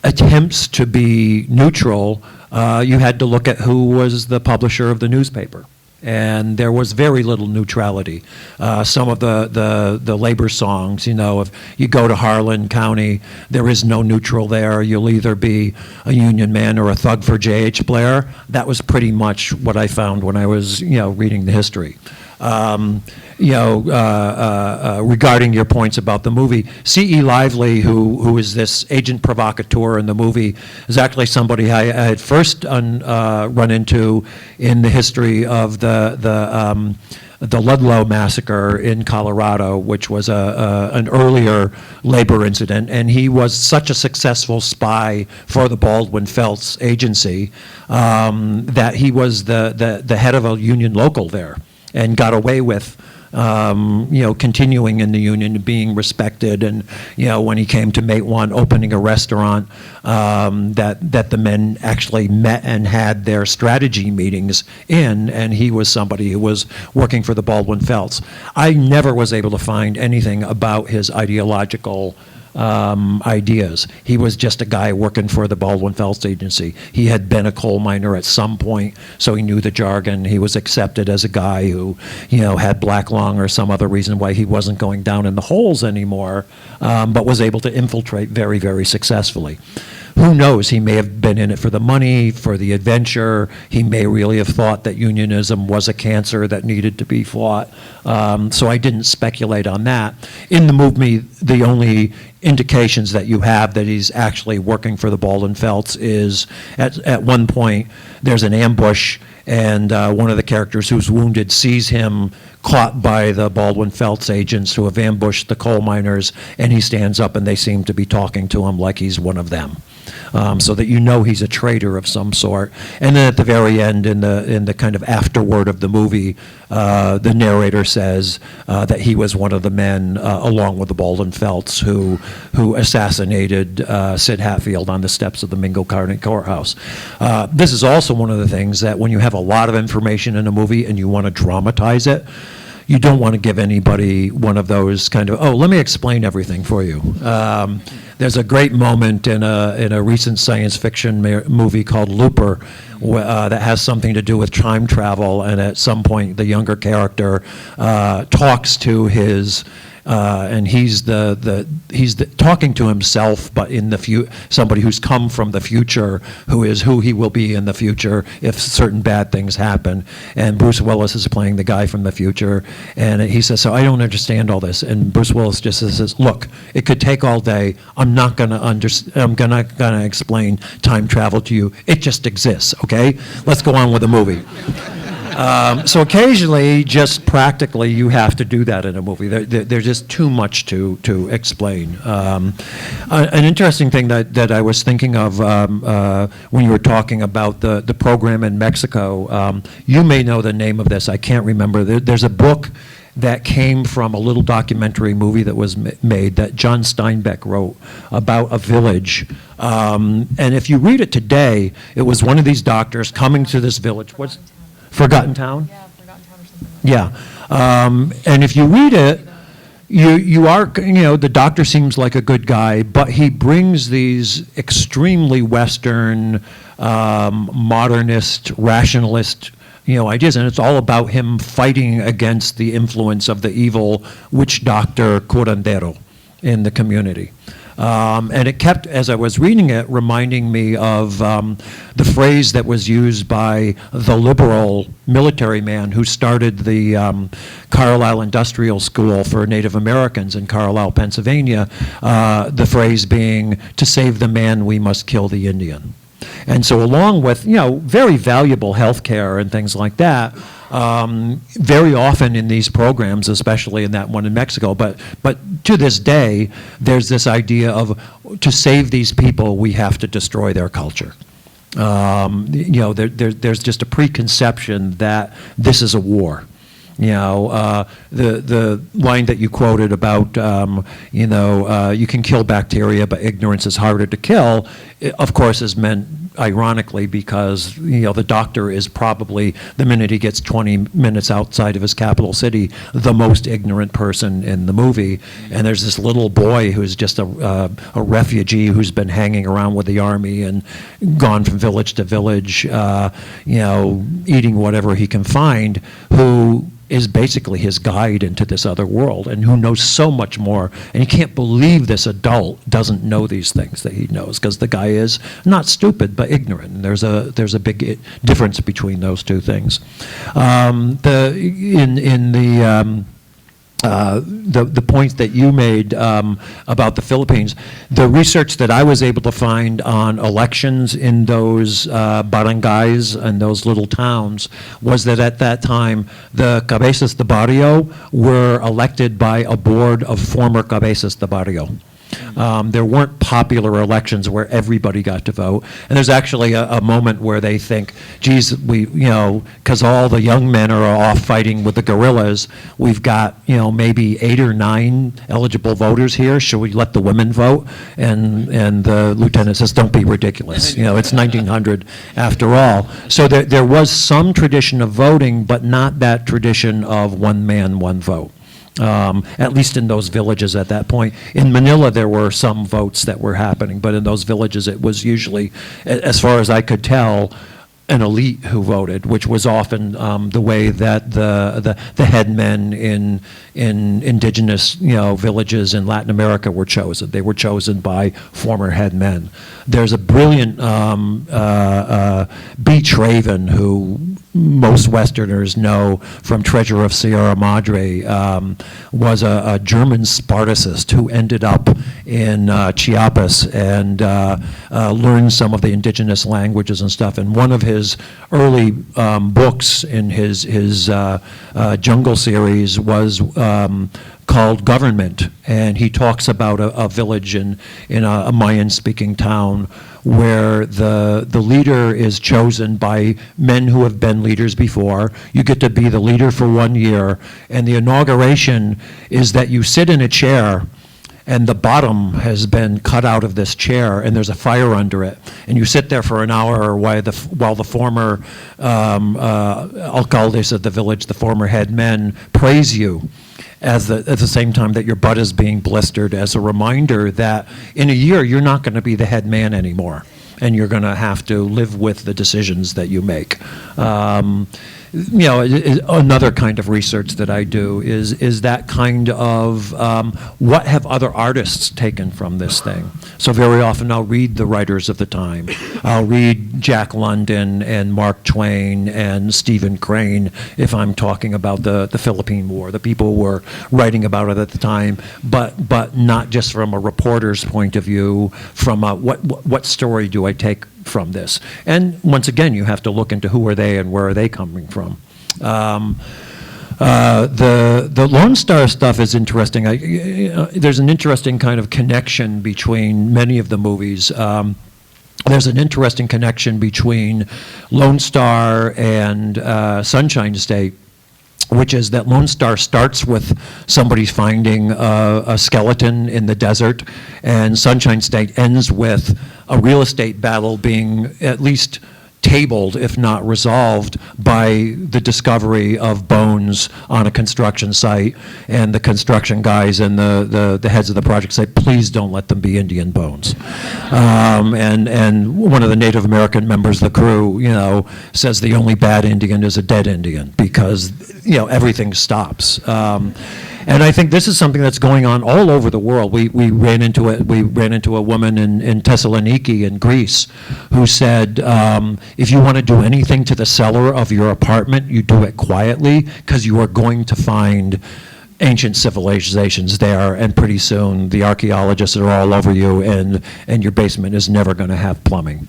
attempts to be neutral, you had to look at who was the publisher of the newspaper. And there was very little neutrality. Some of the labor songs, if you go to Harlan County, there is no neutral there. You'll either be a Union man or a thug for J.H. Blair. That was pretty much what I found when I was, reading the history. Regarding your points about the movie, C.E. Lively, who is this agent provocateur in the movie, is actually somebody I had first run into in the history of the Ludlow massacre in Colorado, which was an earlier labor incident, and he was such a successful spy for the Baldwin Felts agency that he was the head of a union local there, and got away with continuing in the union and being respected. And, when he came to Matewan, opening a restaurant that the men actually met and had their strategy meetings in, and he was somebody who was working for the Baldwin Felts. I never was able to find anything about his ideological ideas. He was just a guy working for the Baldwin Felts agency. He had been a coal miner at some point, so he knew the jargon. He was accepted as a guy who, had black lung or some other reason why he wasn't going down in the holes anymore, but was able to infiltrate very, very successfully. Who knows? He may have been in it for the money, for the adventure. He may really have thought that unionism was a cancer that needed to be fought. So I didn't speculate on that. In the movie, the only indications that you have that he's actually working for the Baldwin Felts is at one point there's an ambush, and one of the characters who's wounded sees him caught by the Baldwin Felts agents who have ambushed the coal miners, and he stands up and they seem to be talking to him like he's one of them. so that you know he's a traitor of some sort. And then at the very end, in the kind of afterword of the movie, the narrator says that he was one of the men, along with the Baldwin Felts, who assassinated Sid Hatfield on the steps of the Mingo County Courthouse. This is also one of the things that when you have a lot of information in a movie and you want to dramatize it, you don't want to give anybody one of those kind of, oh, let me explain everything for you. There's a great moment in a recent science fiction movie called Looper that has something to do with time travel, and at some point the younger character talks to his and he's talking to himself, but in the somebody who's come from the future, who is who he will be in the future if certain bad things happen. And Bruce Willis is playing the guy from the future, and he says, "So I don't understand all this." And Bruce Willis just says, "Look, it could take all day. I'm not gonna explain time travel to you. It just exists. Okay, let's go on with the movie." So occasionally, just practically, you have to do that in a movie. There's just too much to explain. An interesting thing that I was thinking of when you were talking about the program in Mexico, you may know the name of this. I can't remember. There's a book that came from a little documentary movie that was made that John Steinbeck wrote about a village. And if you read it today, it was one of these doctors coming to this village. What's Forgotten Town? Yeah, Forgotten Town or something. Yeah. And if you read it, you are, the doctor seems like a good guy, but he brings these extremely Western, modernist, rationalist, ideas, and it's all about him fighting against the influence of the evil witch doctor curandero in the community. And it kept, as I was reading it, reminding me of the phrase that was used by the liberal military man who started the Carlisle Industrial School for Native Americans in Carlisle, Pennsylvania, the phrase being, "To save the man, we must kill the Indian." And so along with, very valuable health care and things like that, very often in these programs, especially in that one in Mexico, but to this day, there's this idea of, to save these people, we have to destroy their culture. There's just a preconception that this is a war. The line that you quoted about, you can kill bacteria, but ignorance is harder to kill, of course, is meant ironically because, the doctor is probably, the minute he gets 20 minutes outside of his capital city, the most ignorant person in the movie. And there's this little boy who's just a refugee who's been hanging around with the army and gone from village to village, eating whatever he can find, who is basically his guide into this other world, and who knows so much more. And you can't believe this adult doesn't know these things that he knows, because the guy is not stupid but ignorant. And there's a big difference between those two things. The point that you made about the Philippines, the research that I was able to find on elections in those barangays and those little towns was that at that time, the cabezas de barrio were elected by a board of former cabezas de barrio. There weren't popular elections where everybody got to vote. And there's actually a moment where they think, geez, because all the young men are off fighting with the guerrillas, we've got, maybe 8 or 9 eligible voters here. Should we let the women vote? And the lieutenant says, don't be ridiculous. It's 1900 after all. So there was some tradition of voting, but not that tradition of one man, one vote. At least in those villages at that point. In Manila, there were some votes that were happening, but in those villages, it was usually, as far as I could tell, an elite who voted, which was often the way that the headmen in indigenous villages in Latin America were chosen. They were chosen by former headmen. There's a brilliant B. Traven, who most Westerners know from Treasure of Sierra Madre, was a German Spartacist who ended up in Chiapas and learn some of the indigenous languages and stuff. And one of his early books in his jungle series was called Government, and he talks about a village in a Mayan-speaking town where the leader is chosen by men who have been leaders before. You get to be the leader for 1 year, and the inauguration is that you sit in a chair and the bottom has been cut out of this chair and there's a fire under it, and you sit there for an hour while the former alcaldes of the village, the former head men, praise you at the same time that your butt is being blistered, as a reminder that in a year you're not going to be the head man anymore, and you're going to have to live with the decisions that you make. Another kind of research that I do is that kind of what have other artists taken from this thing. So very often I'll read the writers of the time. I'll read Jack London and Mark Twain and Stephen Crane if I'm talking about the Philippine War, the people who were writing about it at the time, but not just from a reporter's point of view, from what story do I take from this? And once again, you have to look into who are they and where are they coming from. The Lone Star stuff is interesting. There's an interesting kind of connection between many of the movies. There's an interesting connection between Lone Star and Sunshine State, which is that Lone Star starts with somebody finding a skeleton in the desert, and Sunshine State ends with a real estate battle being at least tabled, if not resolved, by the discovery of bones on a construction site, and the construction guys and the heads of the project say, please don't let them be Indian bones. And one of the Native American members of the crew, says the only bad Indian is a dead Indian, because, everything stops. And I think this is something that's going on all over the world. We ran into it. We ran into a woman in Thessaloniki in Greece who said, if you want to do anything to the cellar of your apartment, you do it quietly, because you are going to find ancient civilizations there, and pretty soon the archaeologists are all over you, and your basement is never going to have plumbing.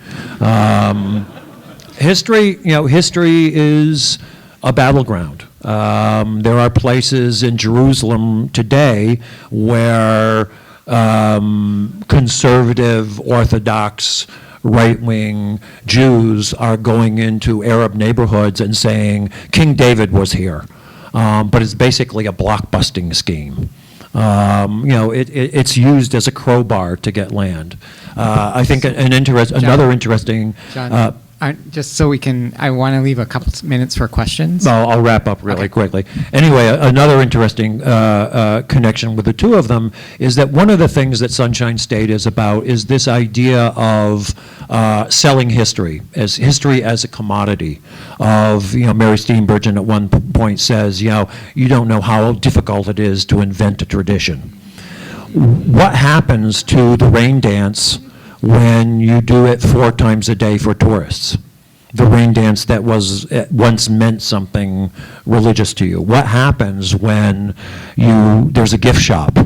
History is a battleground. There are places in Jerusalem today where conservative, Orthodox, right-wing Jews are going into Arab neighborhoods and saying, King David was here. But it's basically a block-busting scheme. It's used as a crowbar to get land. I think another interesting... John, just so we can, I want to leave a couple minutes for questions. I'll wrap up really quickly. Anyway, another interesting connection with the two of them is that one of the things that Sunshine State is about is this idea of selling history as a commodity. Mary Steenburgen at one point says, you don't know how difficult it is to invent a tradition. What happens to the rain dance when you do it 4 times a day for tourists? The rain dance that was once meant something religious to you. What happens when there's a gift shop?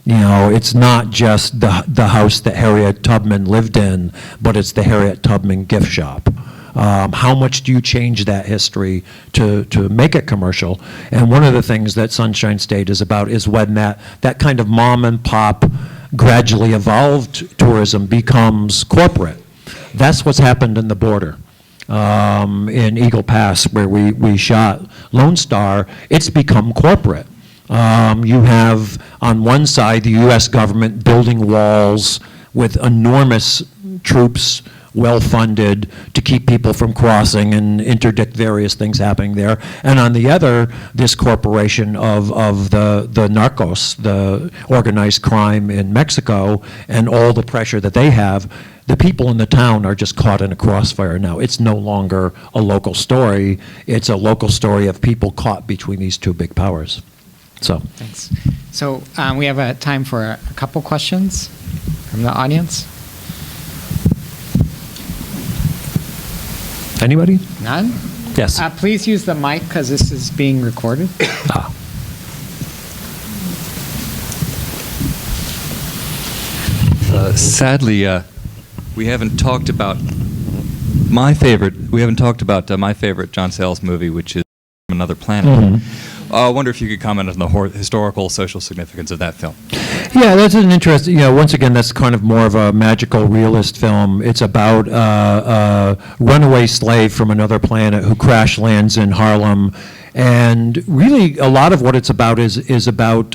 It's not just the house that Harriet Tubman lived in, but it's the Harriet Tubman gift shop. How much do you change that history to make it commercial? And one of the things that Sunshine State is about is when that kind of mom and pop, gradually evolved tourism becomes corporate. That's what's happened in the border. In Eagle Pass, where we shot Lone Star, it's become corporate. You have on one side the U.S. government building walls with enormous troops, well-funded, to keep people from crossing and interdict various things happening there. And on the other, this corporation of the narcos, the organized crime in Mexico, and all the pressure that they have. The people in the town are just caught in a crossfire now. It's no longer a local story. It's a local story of people caught between these two big powers. So. Thanks. So we have time for a couple questions from the audience. Anybody? None? Yes. Please use the mic, because this is being recorded. Sadly, we haven't talked about my favorite. We haven't talked about my favorite John Sayles movie, which is From Another Planet. I wonder if you could comment on the historical, social significance of that film. Yeah, that's an interesting, once again, that's kind of more of a magical realist film. It's about a runaway slave from another planet who crash lands in Harlem. And really, a lot of what it's about is about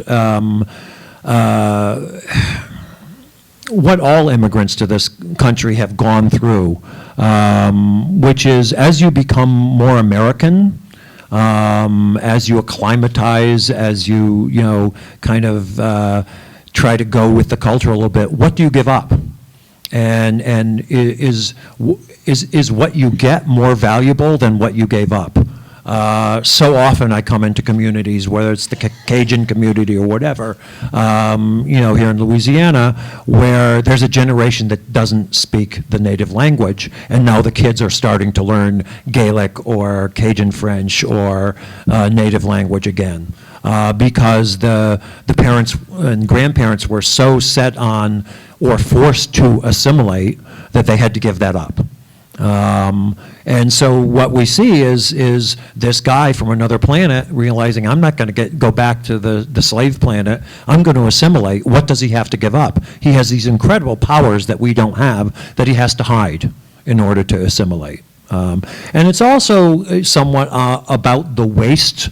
what all immigrants to this country have gone through, which is as you become more American, as you acclimatize, as you kind of try to go with the culture a little bit, what do you give up? And is what you get more valuable than what you gave up? So often I come into communities, whether it's the Cajun community or whatever, here in Louisiana, where there's a generation that doesn't speak the native language, and now the kids are starting to learn Gaelic or Cajun French or native language again, because the parents and grandparents were so set on or forced to assimilate that they had to give that up. And so what we see is this guy from another planet realizing, I'm not going to go back to the slave planet. I'm going to assimilate. What does he have to give up? He has these incredible powers that we don't have that he has to hide in order to assimilate. And it's also somewhat about the waste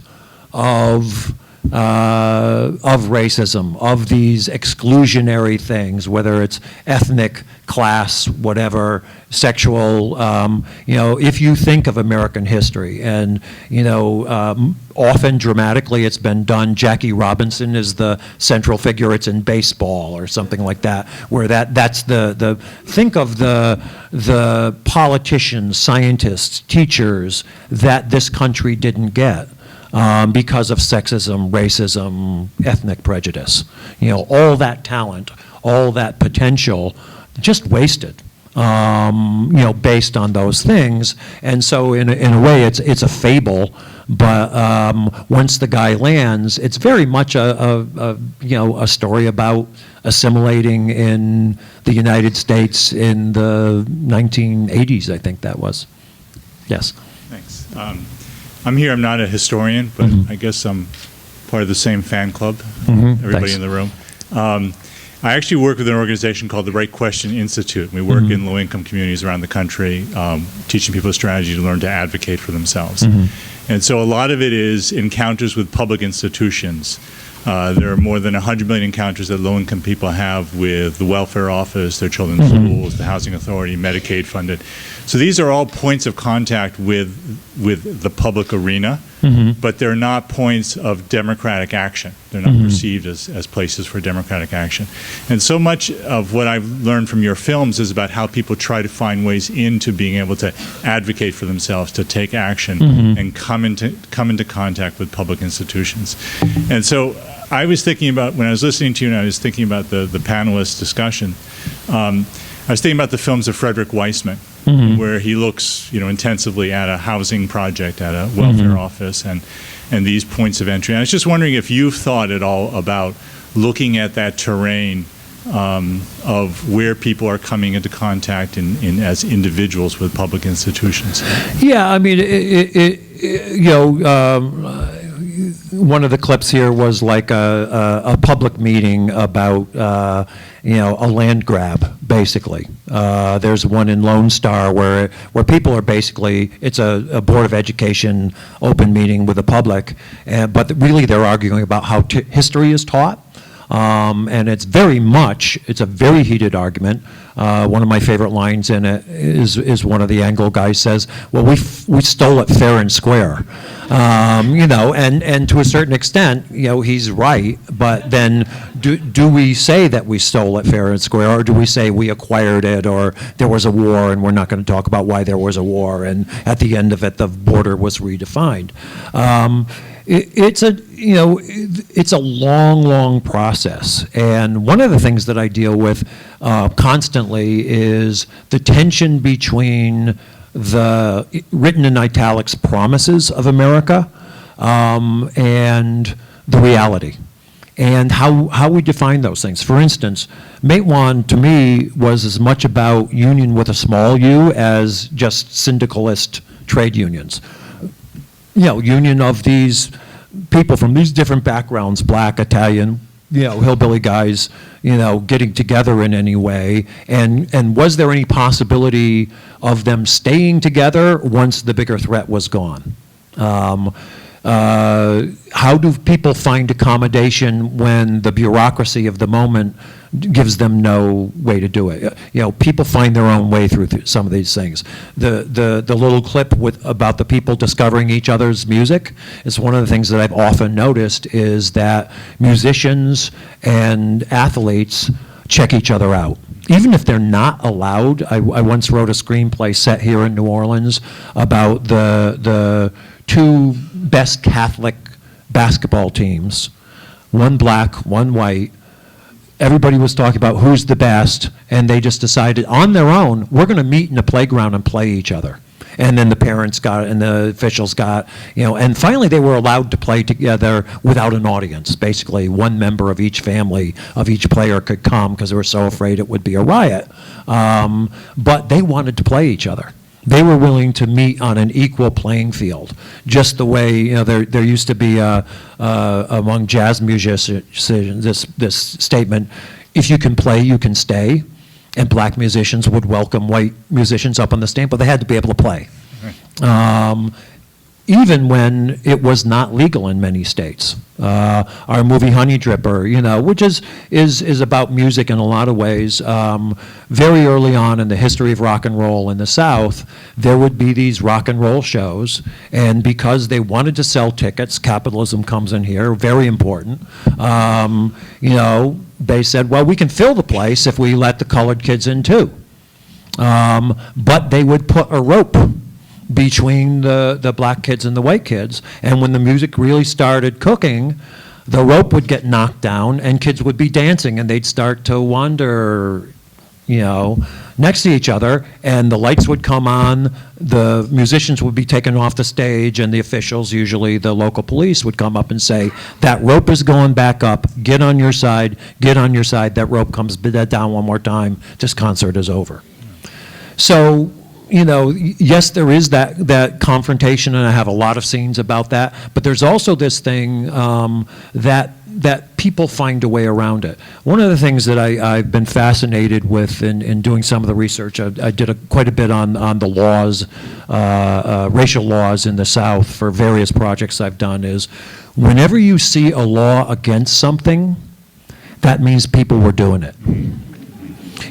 of racism, of these exclusionary things, whether it's ethnic, class, whatever, sexual. If you think of American history, and often dramatically it's been done. Jackie Robinson is the central figure. It's in baseball or something like that, where that's the think of the politicians, scientists, teachers that this country didn't get. Because of sexism, racism, ethnic prejudice. All that talent, all that potential, just wasted, based on those things. And so in a way, it's a fable, but once the guy lands, it's very much a story about assimilating in the United States in the 1980s, I think that was. Yes. Thanks. I'm here, I'm not a historian, but I guess I'm part of the same fan club, everybody Thanks. in the room. I actually work with an organization called the Right Question Institute. We work in low-income communities around the country, teaching people a strategy to learn to advocate for themselves. And so a lot of it is encounters with public institutions. There are more than 100 million encounters that low-income people have with the welfare office, their children's schools, the housing authority, Medicaid funded. So these are all points of contact with the public arena, but they're not points of democratic action. They're not perceived as places for democratic action. And so much of what I've learned from your films is about how people try to find ways into being able to advocate for themselves, to take action, and come into contact with public institutions. And so I was thinking about, when I was listening to you and I was thinking about the panelist discussion, I was thinking about the films of Frederick Weissman, where he looks, intensively at a housing project, at a welfare office, and these points of entry. And I was just wondering if you've thought at all about looking at that terrain of where people are coming into contact as individuals with public institutions. Yeah, I mean, one of the clips here was like a public meeting about a land grab, basically. There's one in Lone Star where people are basically, it's a Board of Education open meeting with the public, but really they're arguing about how history is taught. And it's a very heated argument. One of my favorite lines in it is one of the Anglo guys says, well, we stole it fair and square. And to a certain extent, he's right, but then do we say that we stole it fair and square, or do we say we acquired it, or there was a war and we're not going to talk about why there was a war, and at the end of it, the border was redefined. It's a long process, and one of the things that I deal with constantly is the tension between the written in italics promises of America and the reality. and how we define those things. For instance, Matewan, to me, was as much about union with a small u as just syndicalist trade unions. Union of these people from these different backgrounds, black, Italian, hillbilly guys, getting together in any way, and was there any possibility of them staying together once the bigger threat was gone? How do people find accommodation when the bureaucracy of the moment gives them no way to do it? People find their own way through some of these things. The little clip about the people discovering each other's music is one of the things that I've often noticed, is that musicians and athletes check each other out. Even if they're not allowed. I once wrote a screenplay set here in New Orleans about the two best Catholic basketball teams, one black, one white. Everybody was talking about who's the best, and they just decided on their own, we're going to meet in the playground and play each other. And then the parents got it, and the officials got, and finally they were allowed to play together without an audience. Basically, one member of each family, of each player could come because they were so afraid it would be a riot. But they wanted to play each other. They were willing to meet on an equal playing field, just the way there used to be among jazz musicians this statement: if you can play, you can stay. And black musicians would welcome white musicians up on the stage, but they had to be able to play. Right. Even when it was not legal in many states. Our movie Honey Dripper, which is about music in a lot of ways. Very early on in the history of rock and roll in the South, there would be these rock and roll shows, and because they wanted to sell tickets, capitalism comes in here, very important. They said, well, we can fill the place if we let the colored kids in too. But they would put a rope between the black kids and the white kids, and when the music really started cooking, the rope would get knocked down and kids would be dancing and they'd start to wander next to each other, and the lights would come on, the musicians would be taken off the stage, and the officials, usually the local police, would come up and say, that rope is going back up, get on your side, that rope comes down one more time, this concert is over. So, yes, there is that confrontation, and I have a lot of scenes about that, but there's also this thing that people find a way around it. One of the things that I've been fascinated with in doing some of the research, I did quite a bit on the laws, racial laws in the South for various projects I've done, is whenever you see a law against something, that means people were doing it.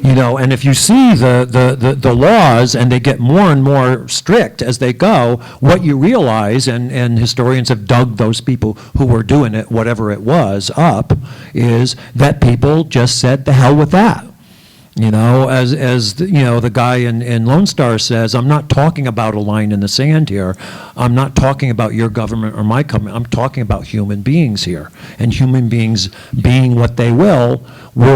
And if you see the laws and they get more and more strict as they go, what you realize, and historians have dug those people who were doing it, whatever it was, up, is that people just said, the hell with that. The guy in Lone Star says, I'm not talking about a line in the sand here. I'm not talking about your government or my government. I'm talking about human beings here. And human beings, being what they will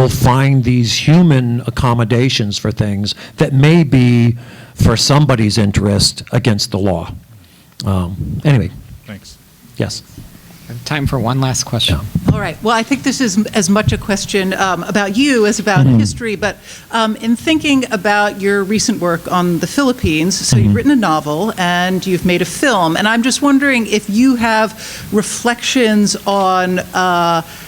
find these human accommodations for things that may be, for somebody's interest, against the law. Anyway. Thanks. Yes. Time for one last question. All right. Well, I think this is as much a question about you as about history, but in thinking about your recent work on the Philippines, so you've written a novel and you've made a film, and I'm just wondering if you have reflections on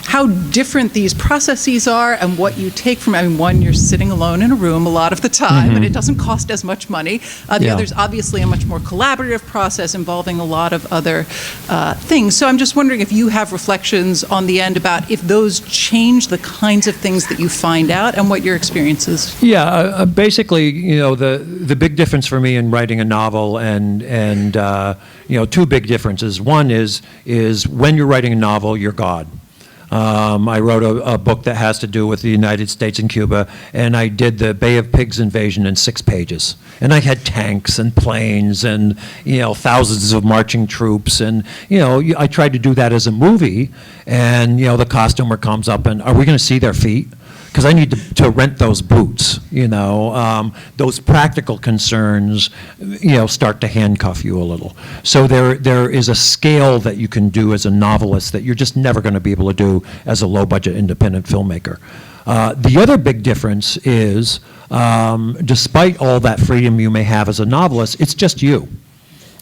how different these processes are and what you take from it. I mean, one, you're sitting alone in a room a lot of the time, but it doesn't cost as much money. The other's obviously a much more collaborative process involving a lot of other things. So I'm just wondering if you have reflections on the end about if those change the kinds of things that you find out and what your experience is. Yeah, basically, the big difference for me in writing a novel and two big differences. One is when you're writing a novel, you're God. I wrote a book that has to do with the United States and Cuba, and I did the Bay of Pigs invasion in 6 pages. And I had tanks and planes and, thousands of marching troops. And, I tried to do that as a movie, and, the costumer comes up and, are we going to see their feet? because I need to rent those boots, those practical concerns, start to handcuff you a little. So there is a scale that you can do as a novelist that you're just never going to be able to do as a low-budget independent filmmaker. The other big difference is, despite all that freedom you may have as a novelist, it's just you.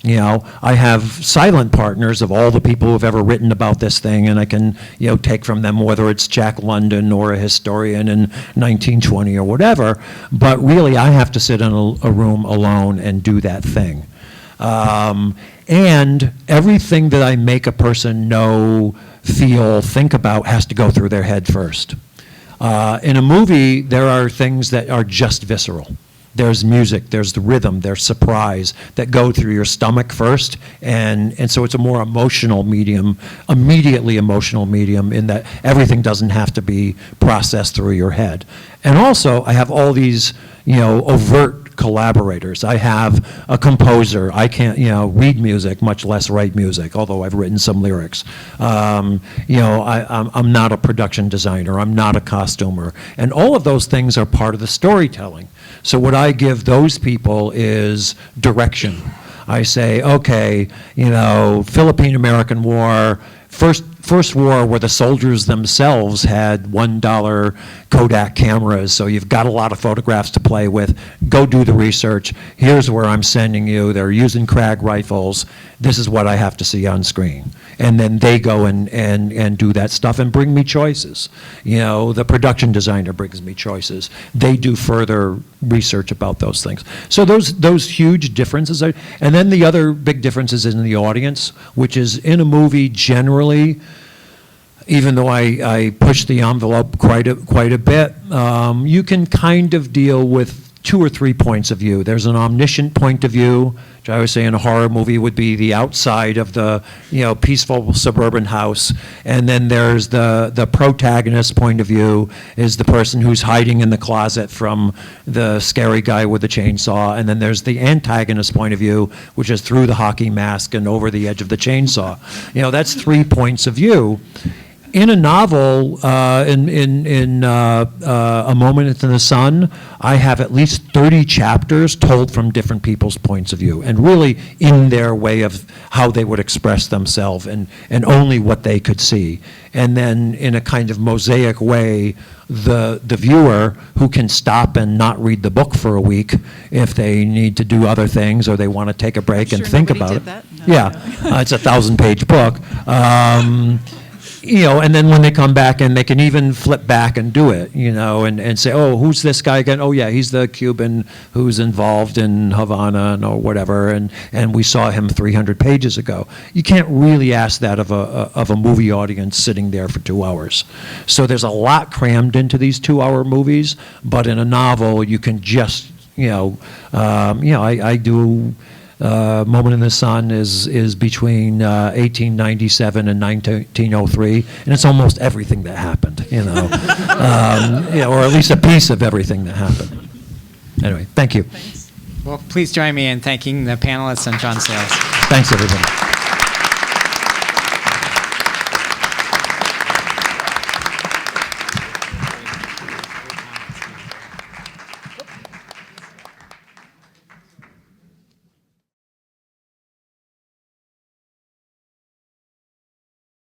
I have silent partners of all the people who have ever written about this thing, and I can, take from them whether it's Jack London or a historian in 1920 or whatever, but really I have to sit in a room alone and do that thing. And everything that I make a person know, feel, think about has to go through their head first. In a movie, there are things that are just visceral. There's music, there's the rhythm, there's surprise that go through your stomach first, and so it's a more emotional medium, immediately emotional medium, in that everything doesn't have to be processed through your head. And also, I have all these, overt collaborators. I have a composer. I can't, read music, much less write music, although I've written some lyrics. I'm not a production designer. I'm not a costumer. And all of those things are part of the storytelling. So what I give those people is direction. I say, okay, Philippine-American War, first war where the soldiers themselves had $1 Kodak cameras, so you've got a lot of photographs to play with. Go do the research. Here's where I'm sending you. They're using Krag rifles. This is what I have to see on screen. And then they go and do that stuff and bring me choices. The production designer brings me choices. They do further research about those things. So those huge differences are, and then the other big difference is in the audience, which is in a movie generally, even though I push the envelope quite a bit, you can kind of deal with 2 or 3 points of view. There's an omniscient point of view, which I always say in a horror movie would be the outside of the peaceful suburban house, and then there's the protagonist point of view, is the person who's hiding in the closet from the scary guy with the chainsaw, and then there's the antagonist point of view, which is through the hockey mask and over the edge of the chainsaw. That's 3 points of view. In a novel, in A Moment in the Sun, I have at least 30 chapters told from different people's points of view, and really in their way of how they would express themselves, and only what they could see. And then in a kind of mosaic way, the viewer, who can stop and not read the book for a week if they need to do other things or they want to take a break and think about it. That? No, yeah, it's a 1,000-page book. And then when they come back, and they can even flip back and do it, and say, oh, who's this guy again? Oh, yeah, he's the Cuban who's involved in Havana or whatever, and we saw him 300 pages ago. You can't really ask that of a movie audience sitting there for 2 hours. So there's a lot crammed into these 2-hour movies, but in a novel, you can just, I do... Moment in the Sun is between 1897 and 1903, and it's almost everything that happened, or at least a piece of everything that happened. Anyway, thank you. Well, please join me in thanking the panelists and John Sayles. Thanks, everybody.